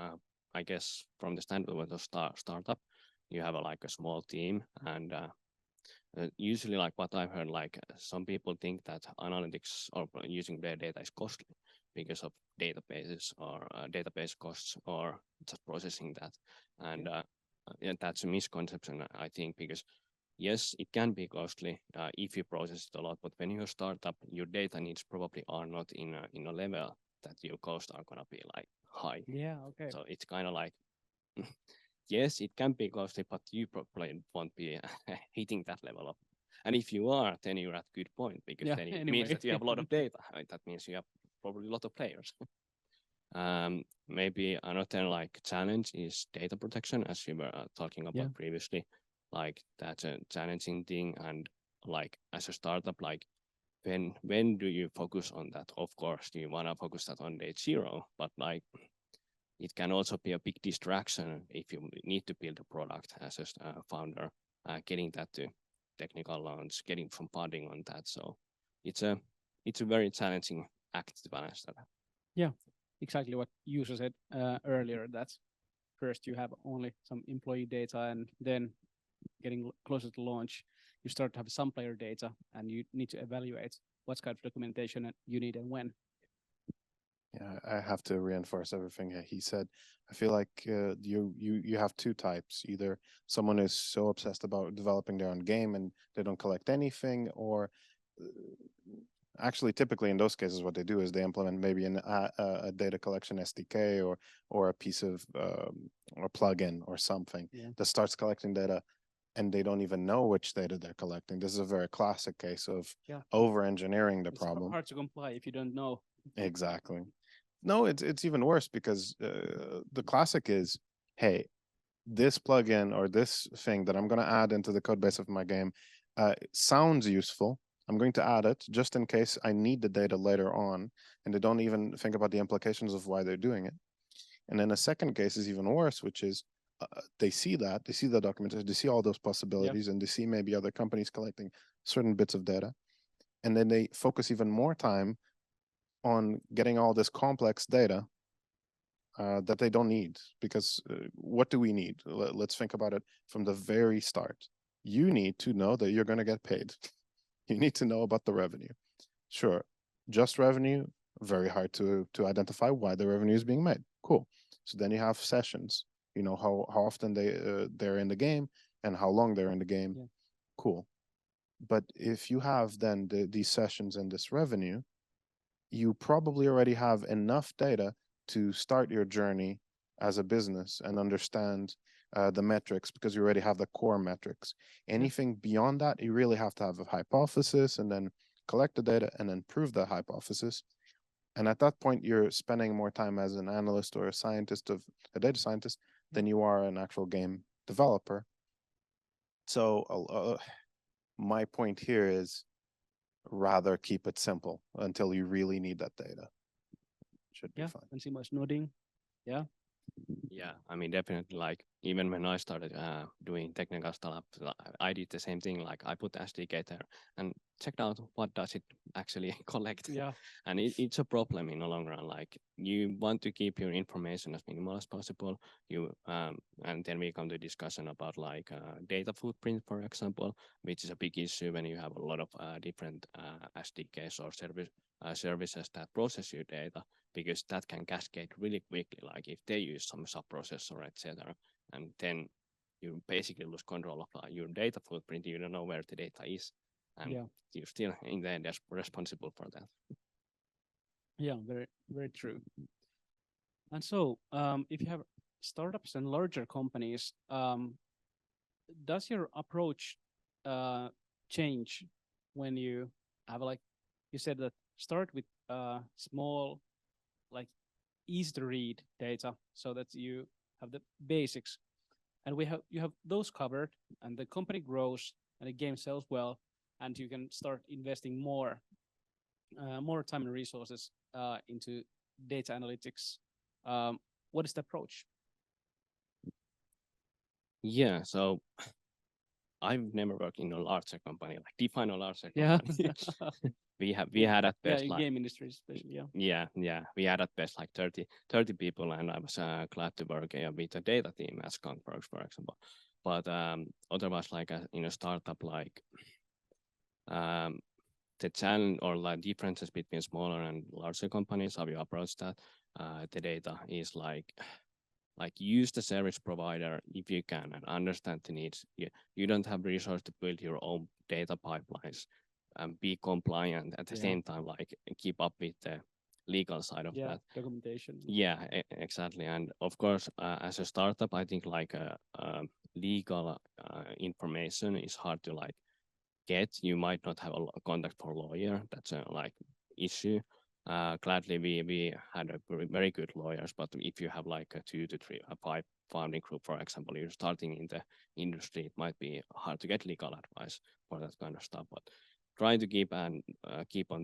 I guess from the standpoint of startup, you have like a small team, and usually like what I've heard, like some people think that analytics or using their data is costly because of databases or database costs or just processing that, and yeah, that's a misconception I think, because yes, it can be costly if you process it a lot, but when you're a startup, your data needs probably are not in a level that your costs are gonna be like high. Yeah, okay. So it's kind of like yes, it can be costly, but you probably won't be hitting that level up. And if you are, then you're at good point, because Yeah, then it means anyway. that you have a lot of data. That means you have probably a lot of players. Maybe another like challenge is data protection, as we were talking about Yeah. previously. Like that's a challenging thing, and like as a startup, like when do you focus on that? Of course, you want to focus that on day zero, but like it can also be a big distraction if you need to build a product as a founder, getting that to technical launch, getting some funding on that. So it's a very challenging act to balance that. Yeah, exactly what Juuso said earlier. That's first you have only some employee data, and then getting closer to launch, you start to have some player data, and you need to evaluate what kind of documentation you need and when. Yeah, I have to reinforce everything he said. I feel like you have two types. Either someone is so obsessed about developing their own game and they don't collect anything, or uh, actually, typically in those cases, what they do is they implement maybe a data collection SDK or a piece of or plugin or something Yeah. that starts collecting data, and they don't even know which data they're collecting. This is a very classic case of Yeah. over engineering the It's problem. hard to comply if you don't know. Exactly. No, it's even worse because the classic is, hey, this plugin or this thing that I'm going to add into the code base of my game sounds useful. I'm going to add it just in case I need the data later on, and they don't even think about the implications of why they're doing it. And then the second case is even worse, which is they see that, they see the documentation, they see all those possibilities, and they see maybe other companies collecting certain bits of data, and then they focus even more time on getting all this complex data that they don't need. Because what do we need? Let's think about it from the very start. You need to know that you're going to get paid. You need to know about the revenue. Sure, just revenue, very hard to identify why the revenue is being made. Cool. So then you have sessions. You know how often they're in the game and how long they're in the game. Yeah. Cool. But if you have then these sessions and this revenue, you probably already have enough data to start your journey as a business and understand the metrics, because you already have the core metrics. Anything beyond that, you really have to have a hypothesis and then collect the data and then prove the hypothesis. And at that point, you're spending more time as an analyst or a scientist, of a data scientist, than you are an actual game developer. So my point here is rather keep it simple until you really need that data. Should be Yeah, fine. and Simo nodding. Yeah. Yeah, I mean, definitely. Like even when I started doing technical stuff, I did the same thing. Like I put SDK there and checked out what does it actually collect. Yeah. And it's a problem in the long run. Like you want to keep your information as minimal as possible. And then we come to discussion about like data footprint, for example, which is a big issue when you have a lot of different SDKs or services that process your data, because that can cascade really quickly. Like if they use some sub-processor, etc., and then you basically lose control of your data footprint. You don't know where the data is, and Yeah. you're still in the end responsible for that. Yeah, very, very true. And so, if you have startups and larger companies, does your approach change when you have like you said that start with small, like easy to read data, so that you have the basics, and you have those covered, and the company grows and the game sells well, and you can start investing more time and resources into data analytics. What is the approach? Yeah, so I've never worked in a larger company, like define a larger Yeah. company. We Yeah. had at Yeah, best in like game industry especially. Yeah. yeah, we had at best like 30 people, and I was glad to work with the data team as Skunkworks, for example. But otherwise, like in a startup, like um, the challenge or like differences between smaller and larger companies, how you approach that, the data is like use the service provider if you can and understand the needs. You don't have resource to build your own data pipelines and be compliant at the Yeah. same time, like keep up with the legal side of Yeah, that. documentation. Yeah, exactly. And of course, as a startup, I think like legal information is hard to like get. You might not have a contact for a lawyer. That's a like issue. Gladly, we had a very good lawyers, but if you have like a 2 to 3, a 5 founding group, for example, you're starting in the industry, it might be hard to get legal advice for that kind of stuff. But try to keep on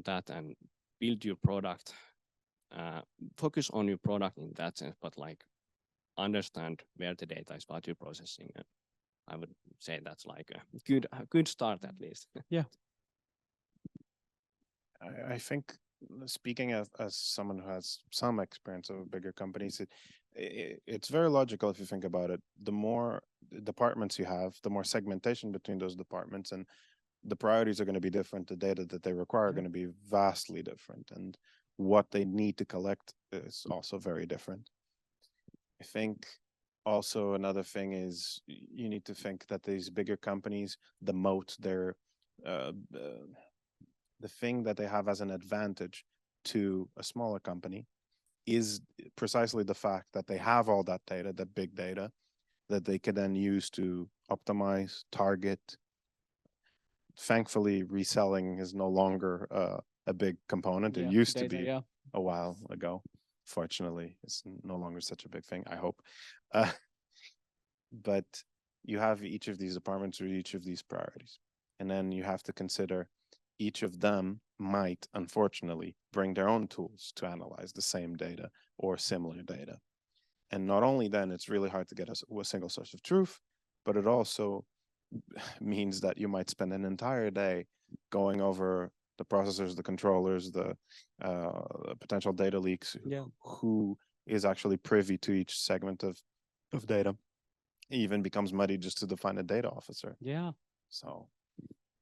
that and build your product. Focus on your product in that sense, but like understand where the data is, what you're processing. And I would say that's like a good start at least. Yeah. I think speaking as someone who has some experience of bigger companies, it's very logical if you think about it. The more departments you have, the more segmentation between those departments, and the priorities are going to be different. The data that they require are Yeah. going to be vastly different, and what they need to collect is also very different. I think also another thing is you need to think that these bigger companies, the moat, uh, uh, the thing that they have as an advantage to a smaller company is precisely the fact that they have all that data, that big data, that they can then use to optimize, target. Thankfully, reselling is no longer a big component. It Yeah, used to data, be yeah. a while ago. Fortunately, it's no longer such a big thing, I hope. Uh, but you have each of these departments or each of these priorities. And then you have to consider each of them might, unfortunately, bring their own tools to analyze the same data or similar data. And not only then, it's really hard to get a single source of truth, but it also means that you might spend an entire day going over the processors, the controllers, the potential data leaks, Yeah. who is actually privy to each segment of data. It even becomes muddy just to define a data officer. Yeah. So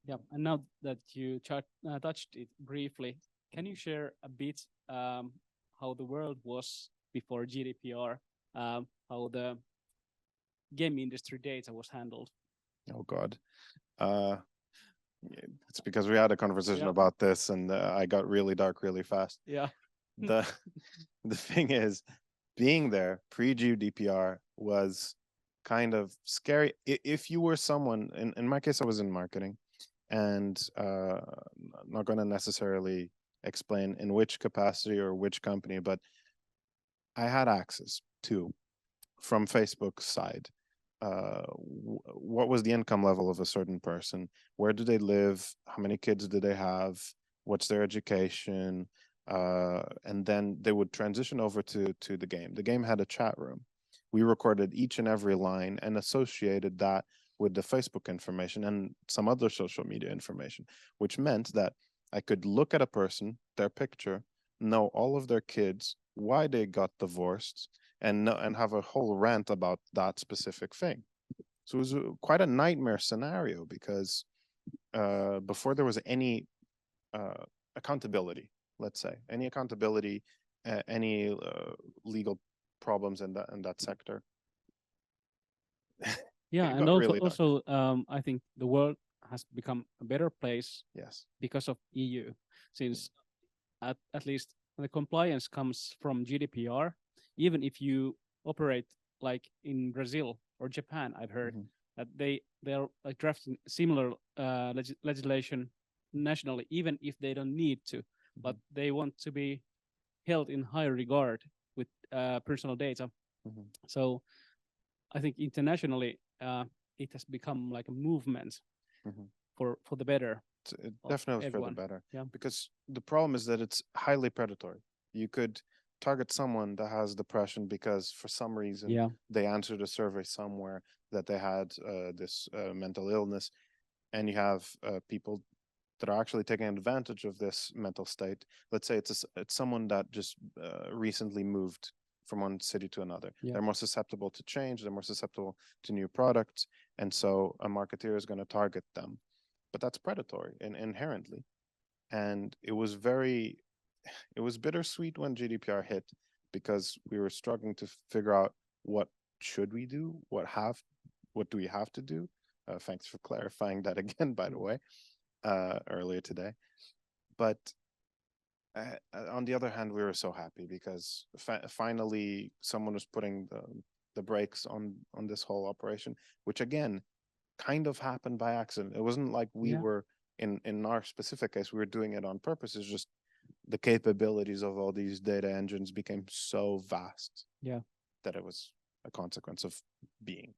Yeah. And now that you touched it briefly, can you share a bit how the world was before GDPR, how the game industry data was handled? oh god, uh it's because we had a conversation Yeah. about this, and I got really dark really fast. Yeah. The the thing is, being there pre-GDPR was kind of scary. If you were someone, in my case, I was in marketing, and I'm not going to necessarily explain in which capacity or which company, but I had access to, from Facebook's side, what was the income level of a certain person, where do they live, how many kids do they have, what's their education, and then they would transition over to the game. The game had a chat room. We recorded each and every line and associated that with the Facebook information and some other social media information, which meant that I could look at a person, their picture, know all of their kids, why they got divorced, and have a whole rant about that specific thing. So it was quite a nightmare scenario because before there was any accountability, let's say, any accountability, any legal problems in that sector. Yeah. It And got really dark. I think the world has become a better place Yes. because of EU, since at least the compliance comes from GDPR. Even if you operate like in Brazil or Japan, I've heard Mhm. that they are like drafting similar legislation nationally, even if they don't need to, but they want to be held in high regard with personal data. Mhm. So I think internationally, it has become like a movement Mhm. for the better of Definitely for the everyone. better. Yeah. Because the problem is that it's highly predatory. You could target someone that has depression because for some reason Yeah. they answered a survey somewhere that they had this mental illness, and you have people that are actually taking advantage of this mental state. Let's say it's someone that just recently moved from one city to another. Yeah. They're more susceptible to change. They're more susceptible to new products, and so a marketeer is going to target them. But that's predatory inherently, and it was bittersweet when GDPR hit because we were struggling to figure out what should we do, what do we have to do. Thanks for clarifying that again, by the way, earlier today. But on the other hand, we were so happy because finally someone was putting the brakes on this whole operation, which again kind of happened by accident. It wasn't like we Yeah. were in our specific case, we were doing it on purpose. It's just the capabilities of all these data engines became so vast Yeah. that it was a consequence of being.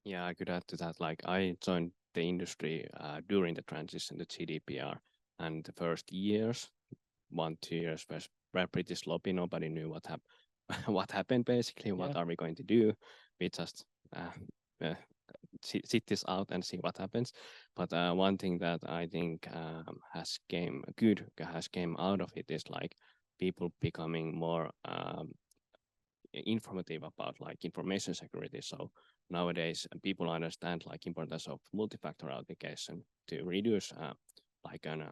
Yeah, I could add to that. Like I joined the industry during the transition to GDPR, and the first years, 1 2 years, were pretty sloppy. Nobody knew what happened. Basically, what Yeah. are we going to do? We just uh, sit this out and see what happens. But one thing that I think has came out of it is like people becoming more informative about like information security. So nowadays people understand like importance of multi-factor authentication to reduce like an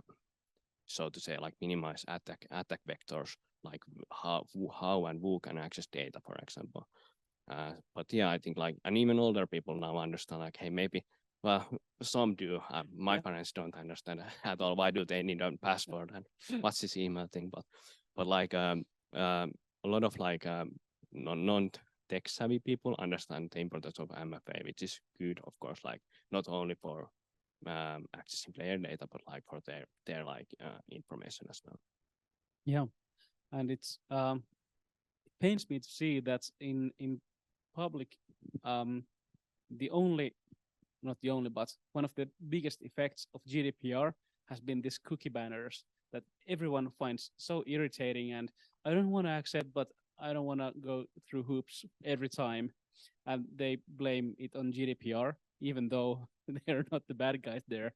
so to say like minimize attack vectors, like how and who can access data, for example. But yeah, I think like, and even older people now understand like, hey, maybe, well, some do. My Yeah. parents don't understand at all. Why do they need a password and what's this email thing? But like a lot of like non-tech savvy people understand the importance of MFA, which is good, of course. Like not only for accessing player data, but like for their like information as well. Yeah. And it's it pains me to see that in public, um, the only not the only, but one of the biggest effects of GDPR has been this cookie banners that everyone finds so irritating. And I don't want to accept, but I don't want to go through hoops every time. And they blame it on GDPR, even though they're not the bad guys there.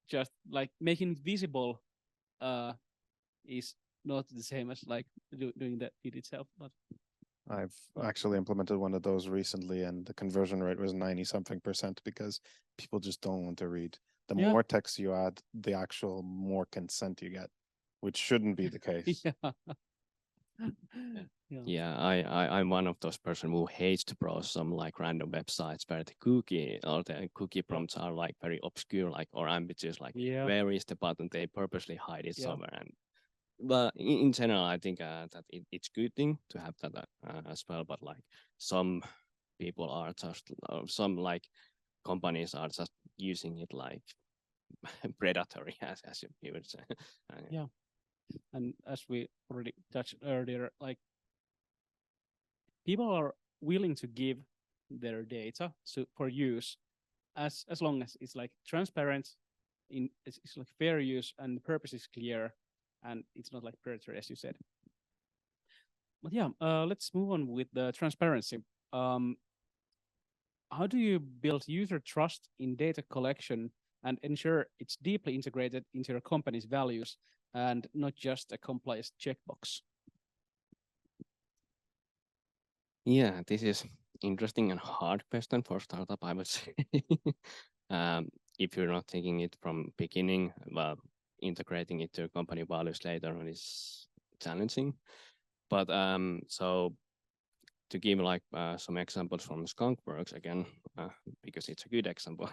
Just like making it visible uh, is not the same as like doing that it itself. But I've well, actually implemented one of those recently, and the conversion rate was 90 something percent because people just don't want to read. The yeah, more text you add, the actual more consent you get, which shouldn't be the case. yeah, yeah, Yeah, I'm one of those person who hates to browse some like random websites where the cookie or the cookie prompts are like very obscure, like or ambiguous, like yeah, where is the button? They purposely hide it yeah, somewhere. And but in general, I think that it's good thing to have that as well. But like some people are just some like companies are just using it like predatory, as you would say. yeah. And as we already touched earlier, like people are willing to give their data for use as long as it's like transparent, it's like fair use and the purpose is clear and it's not like predatory as you said. But yeah, let's move on with the transparency. Um, how do you build user trust in data collection and ensure it's deeply integrated into your company's values and not just a compliance checkbox? Yeah, this is interesting and hard question for startup, I would say. If you're not thinking it from beginning, well, integrating it to company values later on is challenging. But so to give like some examples from Skunkworks again, because it's a good example.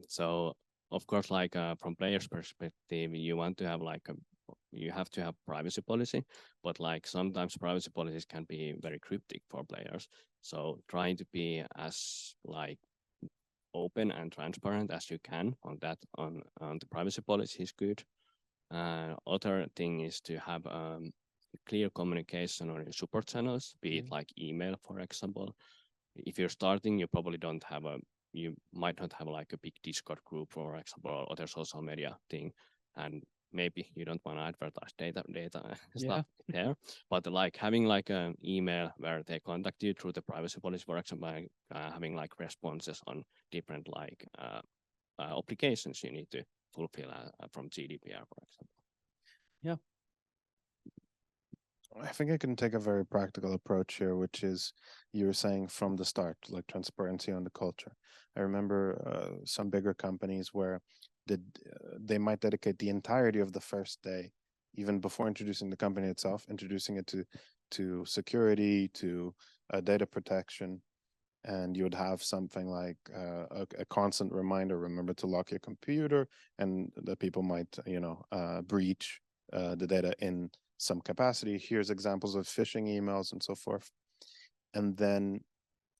So of course, like from players' perspective, you want to have like you have to have privacy policy, but like sometimes privacy policies can be very cryptic for players. So trying to be as like open and transparent as you can on that on the privacy policy is good. Other thing is to have clear communication on your support channels, be it like email, for example. If you're starting, you probably don't have you might not have like a big Discord group, for example, or other social media thing, and maybe you don't want to advertise data Yeah. stuff there. But like having like an email where they contact you through the privacy policy, for example, having like responses on different like obligations you need to fulfill from GDPR, for example. Yeah. I think I can take a very practical approach here, which is you were saying from the start, like transparency on the culture. I remember some bigger companies where they might dedicate the entirety of the first day, even before introducing the company itself, introducing it to security, to data protection, and you would have something like a constant reminder: remember to lock your computer, and that people might, breach the data in some capacity. Here's examples of phishing emails and so forth. And then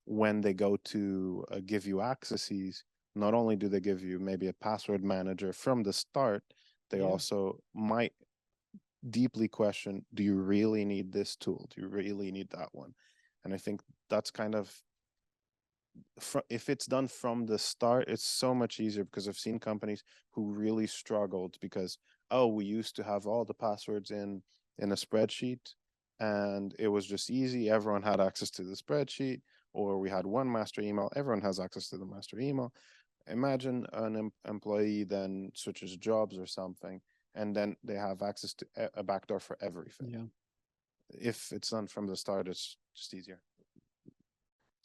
when they go to give you accesses, not only do they give you maybe a password manager from the start, they also might deeply question, do you really need this tool? Do you really need that one? And I think that's kind of, if it's done from the start, it's so much easier, because I've seen companies who really struggled because, oh, we used to have all the passwords in a spreadsheet and it was just easy. Everyone had access to the spreadsheet, or we had one master email. Everyone has access to the master email. Imagine an employee then switches jobs or something, and then they have access to a backdoor for everything. Yeah. If it's done from the start, it's just easier.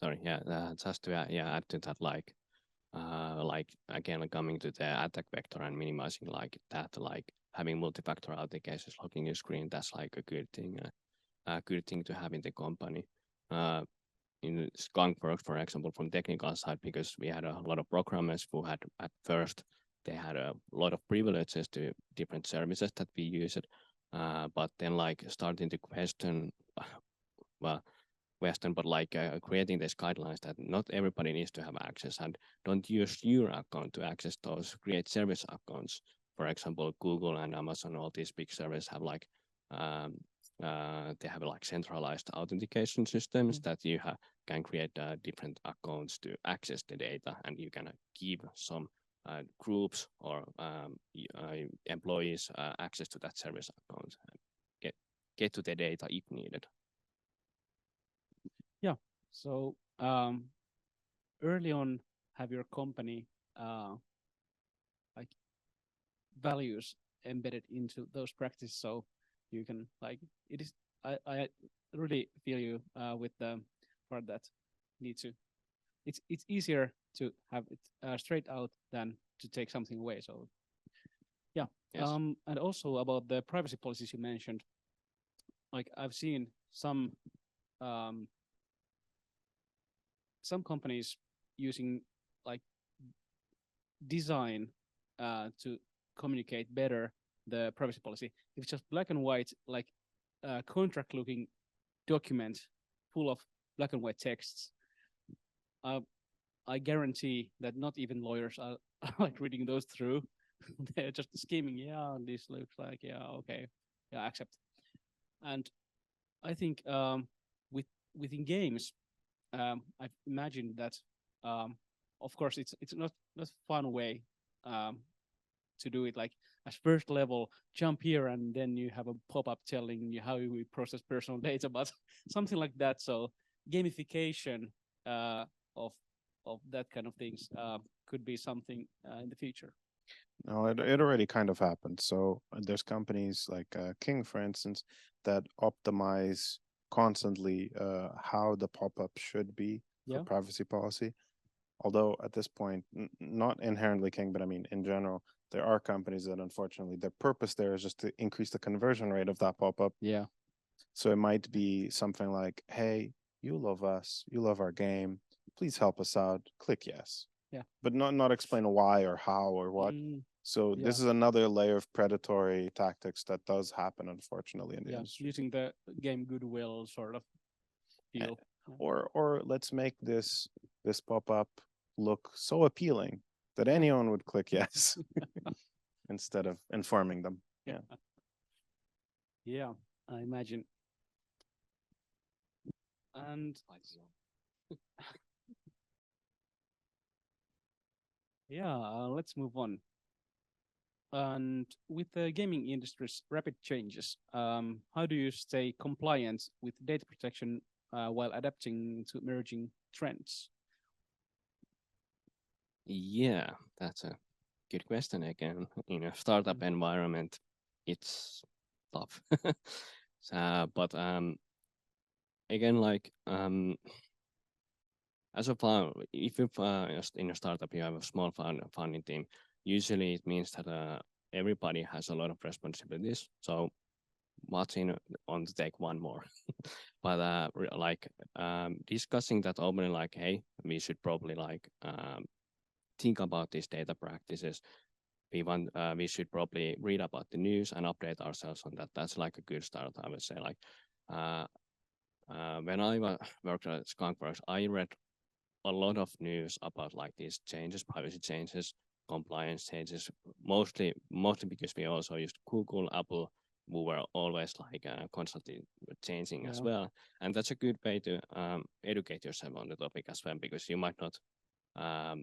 Sorry, yeah, just to add to that, like again, like coming to the attack vector and minimizing like that, like having multi-factor authentications locking your screen, that's like a good thing to have in the company. In Skunk works, for example, from technical side, because we had a lot of programmers who had at first they had a lot of privileges to different services that we used, but then like starting to question, well, but like creating these guidelines that not everybody needs to have access, and don't use your account to access those. Create service accounts. For example, Google and Amazon, all these big services have like they have like centralized authentication systems that you can create different accounts to access the data, and you can give some groups or employees access to that service account and get to the data if needed. Yeah. So early on, have your company like values embedded into those practices, so you can like it is. I really feel you with the part that need to. It's easier to have it straight out than to take something away. So yeah. Yes. And also about the privacy policies you mentioned. Like I've seen um, some companies using like design to communicate better the privacy policy. If it's just black and white, like a contract looking document full of black and white texts, I guarantee that not even lawyers are, like reading those through. They're just scheming. Yeah, this looks like, yeah, okay, yeah, accept. And I think within games, I've imagined that, of course, it's not fun way to do it. Like as first level, jump here, and then you have a pop up telling you how we process personal data, but something like that. So gamification of that kind of things could be something in the future. No, it already kind of happened. So there's companies like King, for instance, that optimize constantly how the pop-up should be for Yeah. privacy policy. Although at this point, not inherently King, but I mean in general, there are companies that unfortunately their purpose there is just to increase the conversion rate of that pop-up. Yeah. So it might be something like, "Hey, you love us, you love our game. Please help us out. Click yes." Yeah. But not explain why or how or what. So Yeah. this is another layer of predatory tactics that does happen, unfortunately, in the Yeah, industry. using the game goodwill sort of deal. Or let's make this pop up look so appealing that anyone would click yes instead of informing them. Yeah. Yeah, I imagine. And yeah, let's move on. And with the gaming industry's rapid changes, how do you stay compliant with data protection while adapting to emerging trends? Yeah, that's a good question again. In a startup environment, it's tough. But again, like as a fund, if you in a startup you have a small funding team, usually it means that everybody has a lot of responsibilities. So what's in on to take one more, but like discussing that openly, like, hey, we should probably like think about these data practices. We should probably read about the news and update ourselves on that. That's like a good start, I would say. Like uh, when I worked at Skunkworks, I read a lot of news about like these changes, privacy changes, compliance changes. Mostly because we also used Google, Apple, who were always like constantly changing as Yeah. well. And that's a good way to educate yourself on the topic as well, because you might not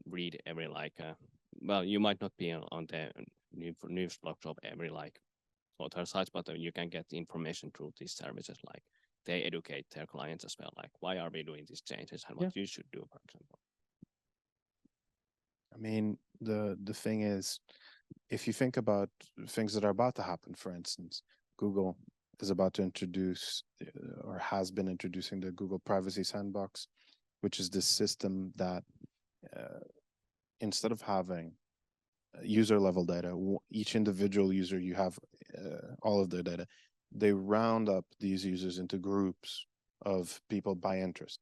read every like well, you might not be on the news blogs of every like other sites, but you can get information through these services. Like they educate their clients as well, like why are we doing these changes and what you should do, for example. I mean, the thing is, if you think about things that are about to happen, for instance, Google is about to introduce or has been introducing the Google Privacy Sandbox, which is this system that instead of having user level data, each individual user, you have all of their data. They round up these users into groups of people by interest.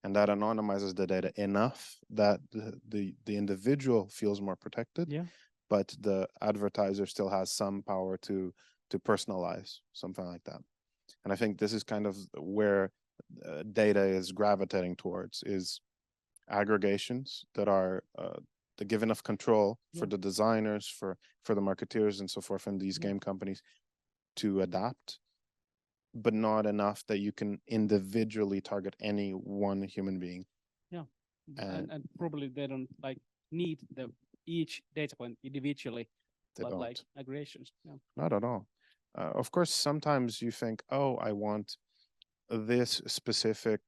And that anonymizes the data enough that the individual feels more protected, Yeah. but the advertiser still has some power to personalize something like that. And I think this is kind of where data is gravitating towards, is aggregations that are that give enough control for Yeah. the designers, for the marketeers and so forth in these game companies to adapt, but not enough that you can individually target any one human being. Yeah. And And probably they don't like need the each data point individually, they but don't. like aggregations. Yeah. Not at all. Of course, sometimes you think, oh, I want this specific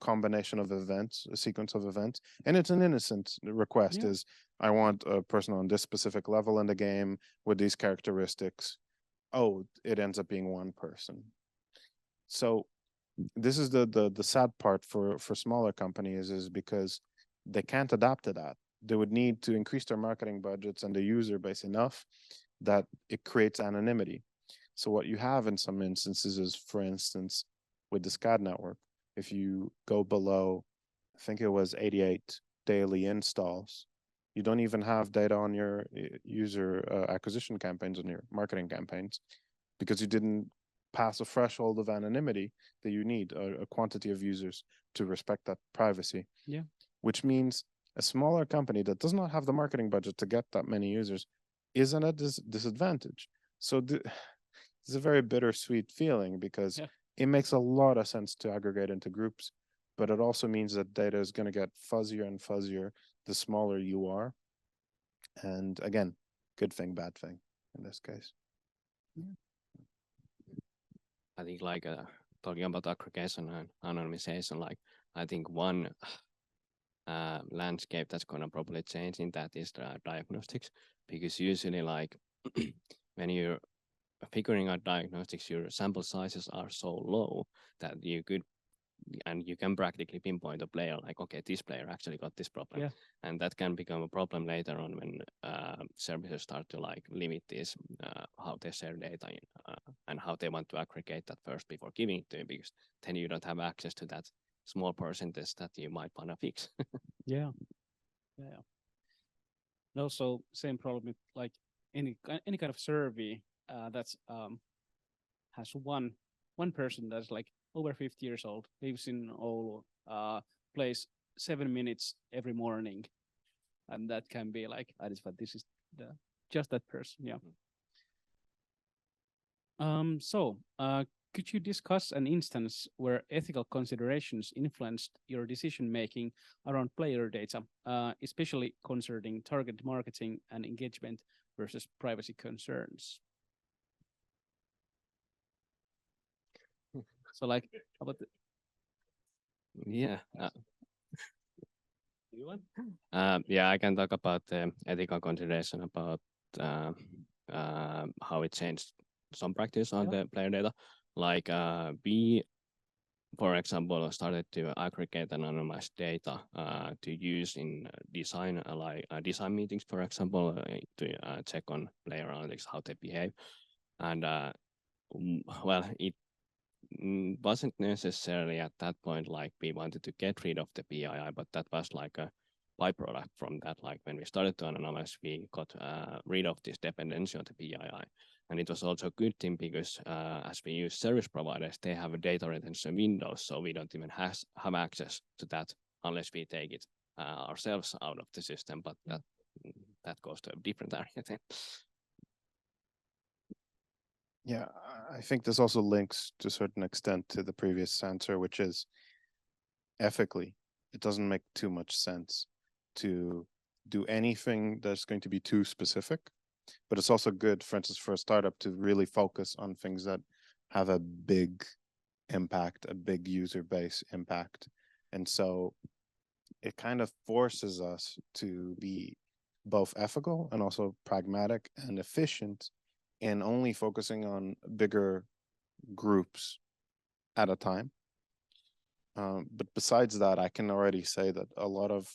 combination of events, a sequence of events, and it's an innocent request. Yeah. Is I want a person on this specific level in the game with these characteristics. Oh, it ends up being one person. So this is the sad part for smaller companies, is because they can't adapt to that. They would need to increase their marketing budgets and the user base enough that it creates anonymity. So what you have in some instances is, for instance, with the SCAD network, if you go below, I think it was 88 daily installs, you don't even have data on your user acquisition campaigns, on your marketing campaigns, because you didn't pass a threshold of anonymity that you need, a quantity of users to respect that privacy. Yeah. Which means a smaller company that does not have the marketing budget to get that many users is at a disadvantage. So it's a very bittersweet feeling, because it makes a lot of sense to aggregate into groups, but it also means that data is going to get fuzzier and fuzzier the smaller you are. And again, good thing, bad thing in this case. I think like talking about aggregation and anonymization, like I think one landscape that's gonna probably change in that is the diagnostics, because usually like when you're figuring out diagnostics, your sample sizes are so low that you could and you can practically pinpoint a player, like, okay, this player actually got this problem. And that can become a problem later on when services start to like limit this, how they share data and how they want to aggregate that first before giving it to you, because then you don't have access to that small percentage that you might want to fix. Yeah. And also same problem with like any kind of survey that's has one person that's like over 50 years old, lives in all plays 7 minutes every morning, and that can be like identified. This is just that person. Yeah. So, could you discuss an instance where ethical considerations influenced your decision making around player data, especially concerning target marketing and engagement versus privacy concerns? So, like, how about Yeah. you want? Yeah, I can talk about the ethical consideration about how it changed some practice on the player data. Like we, for example, started to aggregate and anonymize data to use in design, like design meetings, for example, to check on player analytics, how they behave. And well, it wasn't necessarily at that point like we wanted to get rid of the PII, but that was like a byproduct from that. Like when we started to analyze, we got rid of this dependency on the PII. And it was also a good thing because as we use service providers, they have a data retention window, so we don't even have access to that unless we take it ourselves out of the system. But that goes to a different area then. Yeah, I think this also links to a certain extent to the previous answer, which is ethically, it doesn't make too much sense to do anything that's going to be too specific. But it's also good, for instance, for a startup to really focus on things that have a big impact, a big user base impact. And so it kind of forces us to be both ethical and also pragmatic and efficient in only focusing on bigger groups at a time. But besides that, I can already say that a lot of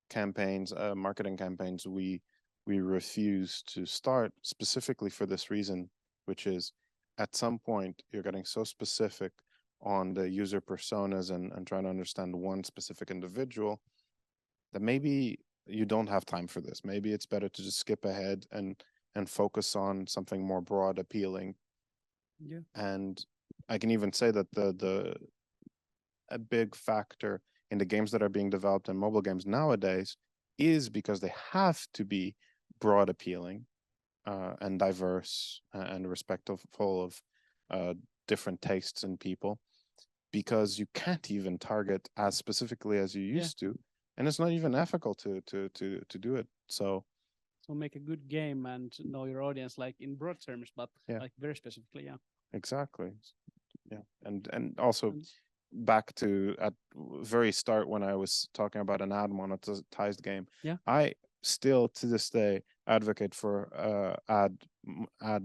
campaigns, marketing campaigns, we refuse to start specifically for this reason, which is at some point you're getting so specific on the user personas and trying to understand one specific individual that maybe you don't have time for this. Maybe it's better to just skip ahead and focus on something more broad, appealing. Yeah. And I can even say that a big factor in the games that are being developed in mobile games nowadays is because they have to be broad, appealing, and diverse, and respectful of different tastes in people, because you can't even target as specifically as you used to, and it's not even ethical to do it. So make a good game and know your audience, like in broad terms, but like very specifically. Yeah. Exactly. Yeah, and also back to at very start when I was talking about an ad monetized game. Yeah. I still to this day advocate for ad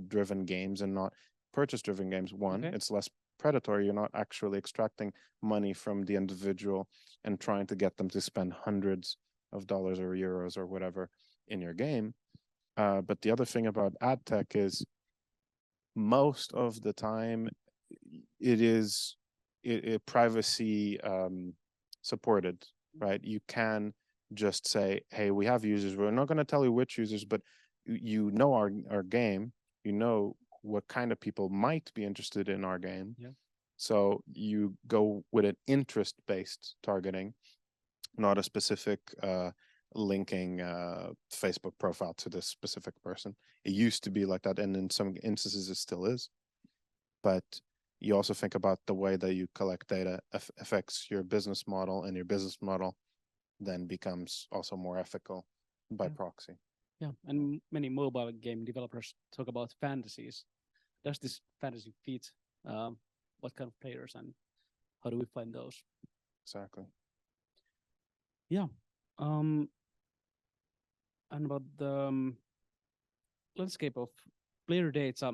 driven games and not purchase driven games. One, it's less predatory. You're not actually extracting money from the individual and trying to get them to spend hundreds of dollars or euros or whatever in your game. But the other thing about ad tech is most of the time it is privacy supported, right? You can just say, hey, we have users. We're not going to tell you which users, but you know our game. You know what kind of people might be interested in our game. Yeah. So you go with an interest-based targeting, not a specific linking Facebook profile to this specific person. It used to be like that, and in some instances it still is. But you also think about the way that you collect data affects your business model, and your business model then becomes also more ethical by proxy. Yeah, and many mobile game developers talk about fantasies. Does this fantasy fit what kind of players, and how do we find those? Exactly. Yeah. And about the landscape of player data,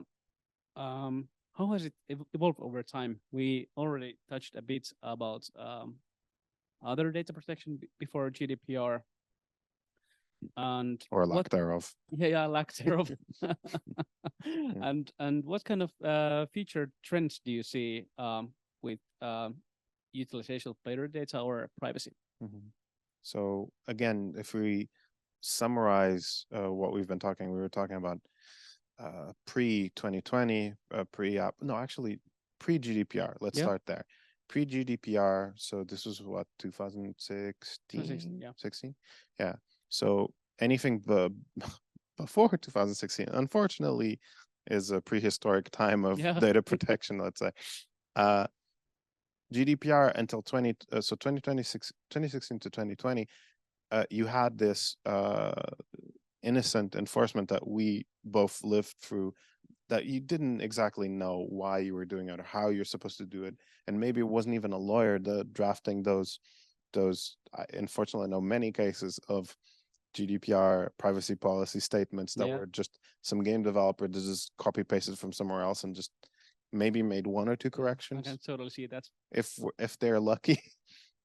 how has it evolved over time? We already touched a bit about other data protection before GDPR, and or lack thereof. Yeah, lack thereof. And what kind of feature trends do you see with utilization of player data or privacy? Mm-hmm. So again, if we summarize what we've been talking, we were talking about pre-2020, pre-GDPR. Let's start there. pre-GDPR. So this was what, 2016? Yeah. 16? Yeah. So anything before 2016, unfortunately, is a prehistoric time of Yeah. data protection, let's say. Uh, GDPR until 2016 to 2020, you had this innocent enforcement that we both lived through, that you didn't exactly know why you were doing it or how you're supposed to do it, and maybe it wasn't even a lawyer drafting those. Unfortunately, I know many cases of GDPR privacy policy statements that Yeah. were just some game developer that just copy pasted from somewhere else and just maybe made one or two I corrections can totally see that. if they're lucky.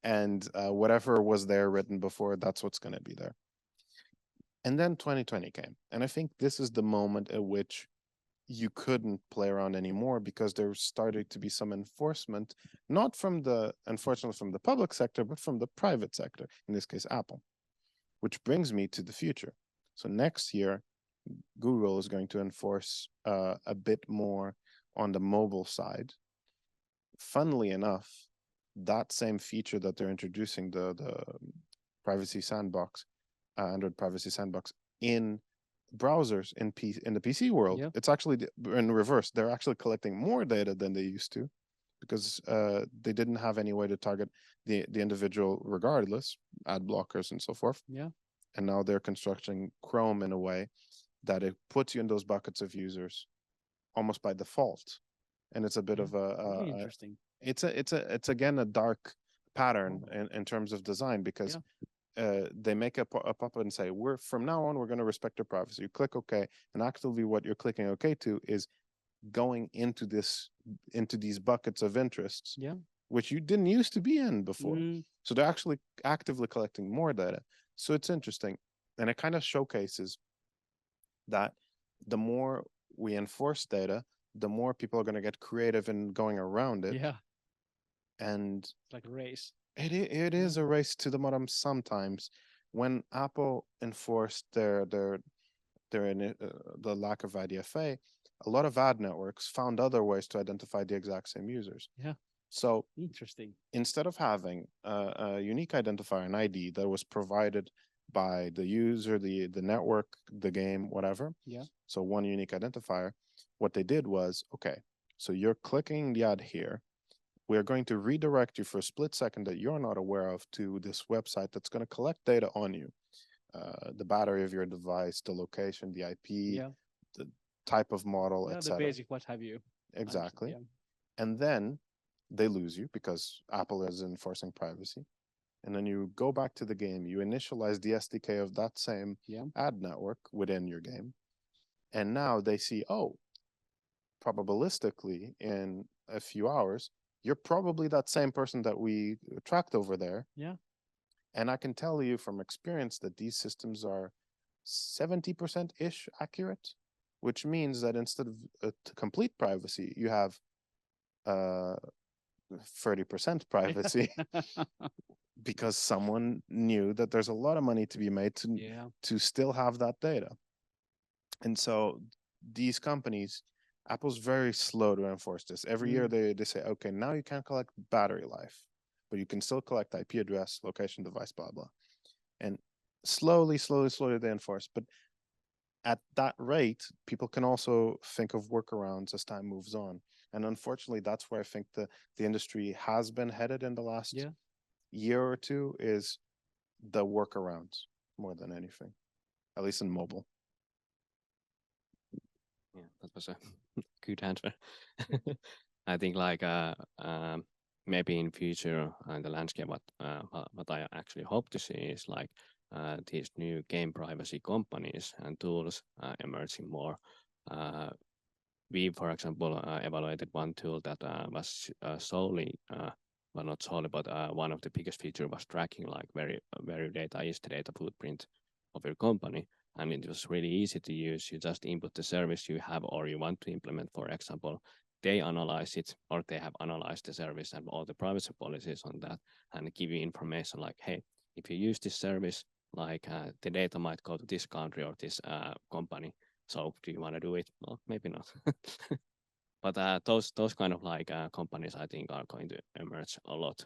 And whatever was there written before, that's what's going to be there. And then 2020 came, and I think this is the moment at which you couldn't play around anymore, because there started to be some enforcement, not from the, unfortunately, from the public sector, but from the private sector, in this case, Apple. Which brings me to the future. So next year, Google is going to enforce a bit more on the mobile side. Funnily enough, that same feature that they're introducing, the privacy sandbox, Android privacy sandbox in browsers in the PC world, Yeah. it's actually in reverse. They're actually collecting more data than they used to, because they didn't have any way to target the individual regardless, ad blockers and so forth. Yeah. And now they're constructing Chrome in a way that it puts you in those buckets of users almost by default. And it's a bit Yeah. of Very interesting. it's again a dark pattern in terms of design, because they make a pop-up and say, we're from now on, we're going to respect your privacy. You click OK, and actively what you're clicking OK to is going into these buckets of interests, Yeah. which you didn't used to be in before. Mm, So they're actually actively collecting more data. So it's interesting. And it kind of showcases that the more we enforce data, the more people are going to get creative in going around it. yeah. And It's like a race. it is a race to the bottom sometimes. When Apple enforced the lack of IDFA, a lot of ad networks found other ways to identify the exact same users. Yeah. So Interesting. instead of having a unique identifier, an ID that was provided by the user, the network, the game, whatever. Yeah. So one unique identifier, what they did was, okay, so you're clicking the ad here. We're going to redirect you for a split second that you're not aware of to this website that's going to collect data on you. The battery of your device, the location, the IP, Yeah. the type of model, Yeah. The etc. basic what have you. Exactly. Yeah. And then they lose you because Apple is enforcing privacy. And then you go back to the game, you initialize the SDK of that same Yeah. ad network within your game. And now they see, oh, probabilistically, in a few hours, you're probably that same person that we tracked over there. Yeah. And I can tell you from experience that these systems are 70%-ish accurate, which means that instead of complete privacy, you have 30% privacy because someone knew that there's a lot of money to be made Yeah. to still have that data. And so these companies, Apple's very slow to enforce this. Every year they say, okay, now you can't collect battery life, but you can still collect IP address, location, device, blah, blah. And slowly they enforce. But at that rate, people can also think of workarounds as time moves on. And unfortunately, that's where I think the industry has been headed in the last Yeah. year or two, is the workarounds more than anything, at least in mobile. Yeah, that was a good answer. I think like maybe in future the landscape what I actually hope to see is like these new game privacy companies and tools emerging more. We, for example, evaluated one tool that was solely, well, not solely, but one of the biggest feature was tracking like very data is the data footprint of your company. And it was really easy to use. You just input the service you have or you want to implement, for example. They analyze it or they have analyzed the service and all the privacy policies on that and give you information like, hey, if you use this service, like the data might go to this country or this company. So do you want to do it? Well, maybe not. but those kind of like companies, I think, are going to emerge a lot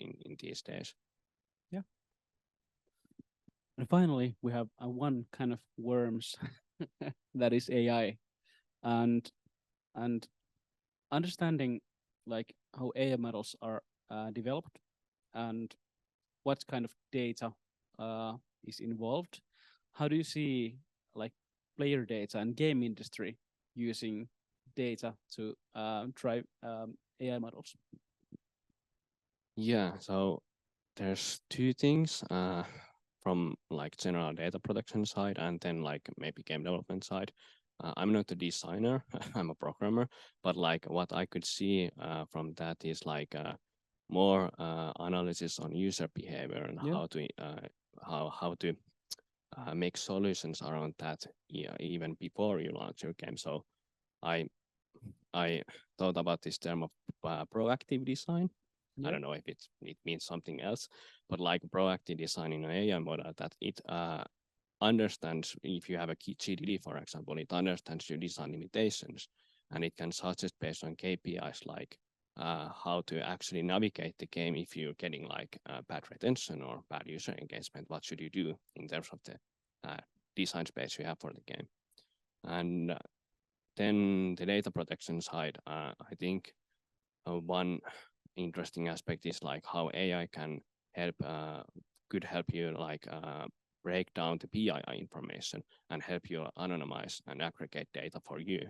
in these days. And finally, we have one kind of worms that is AI, and and understanding like how AI models are developed and what kind of data is involved. How do you see like player data and game industry using data to drive AI models? Yeah, so there's two things from like general data protection side and then like maybe game development side. I'm not a designer, I'm a programmer, but like what I could see from that is like more analysis on user behavior and Yeah. how to make solutions around that, yeah, even before you launch your game. So I I thought about this term of proactive design. I Yeah. don't know if it means something else, but like proactive design in an AI model that it understands if you have a GDD, for example, it understands your design limitations and it can suggest based on KPIs like how to actually navigate the game if you're getting like bad retention or bad user engagement. What should you do in terms of the design space you have for the game? And then the data protection side, I think one interesting aspect is like how AI can help could help you like break down the PII information and help you anonymize and aggregate data for you.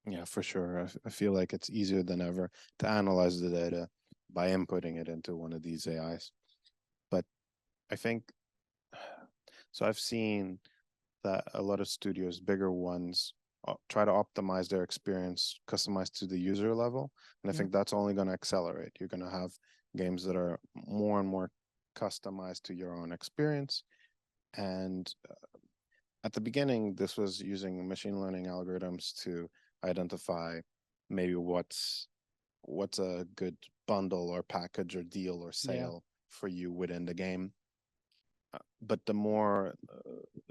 Yeah, for sure. I feel like it's easier than ever to analyze the data by inputting it into one of these AIs. But I think so. I've seen that a lot of studios, bigger ones, try to optimize their experience, customized to the user level. And I Yeah. think that's only going to accelerate. You're going to have games that are more and more customized to your own experience. And at the beginning, this was using machine learning algorithms to identify maybe what's a good bundle or package or deal or sale for you within the game. But the more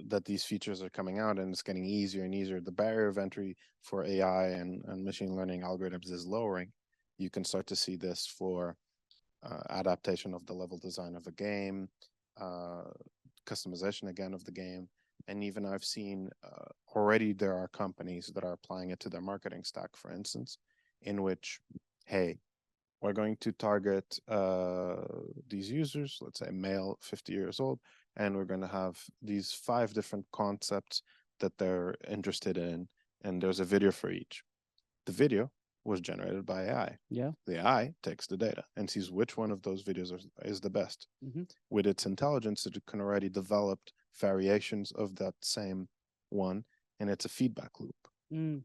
that these features are coming out and it's getting easier and easier, the barrier of entry for AI and machine learning algorithms is lowering. You can start to see this for adaptation of the level design of a game, customization again of the game. And even I've seen already there are companies that are applying it to their marketing stack, for instance, in which, hey, we're going to target these users, let's say male, 50 years old, and we're going to have these 5 different concepts that they're interested in, and there's a video for each. The video was generated by AI. Yeah. The AI takes the data and sees which one of those videos is the best. Mm-hmm. With its intelligence, it can already develop variations of that same one, and it's a feedback loop.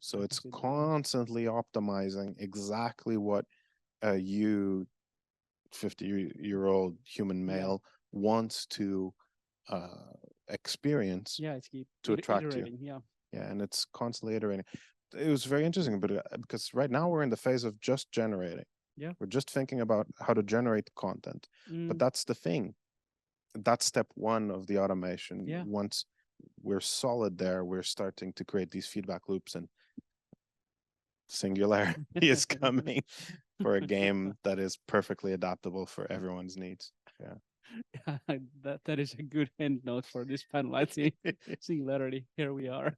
So it's constantly optimizing exactly what you 50-year-old human male wants to experience It's keep to attract iterating. you. And it's constantly iterating. It was very interesting, but because right now we're in the phase of just generating. We're just thinking about how to generate content. But that's the thing. That's step 1 of the automation. Once we're solid there, we're starting to create these feedback loops, and singularity is coming for a game that is perfectly adaptable for everyone's needs. That is a good end note for this panel. I think singularity. Here we are.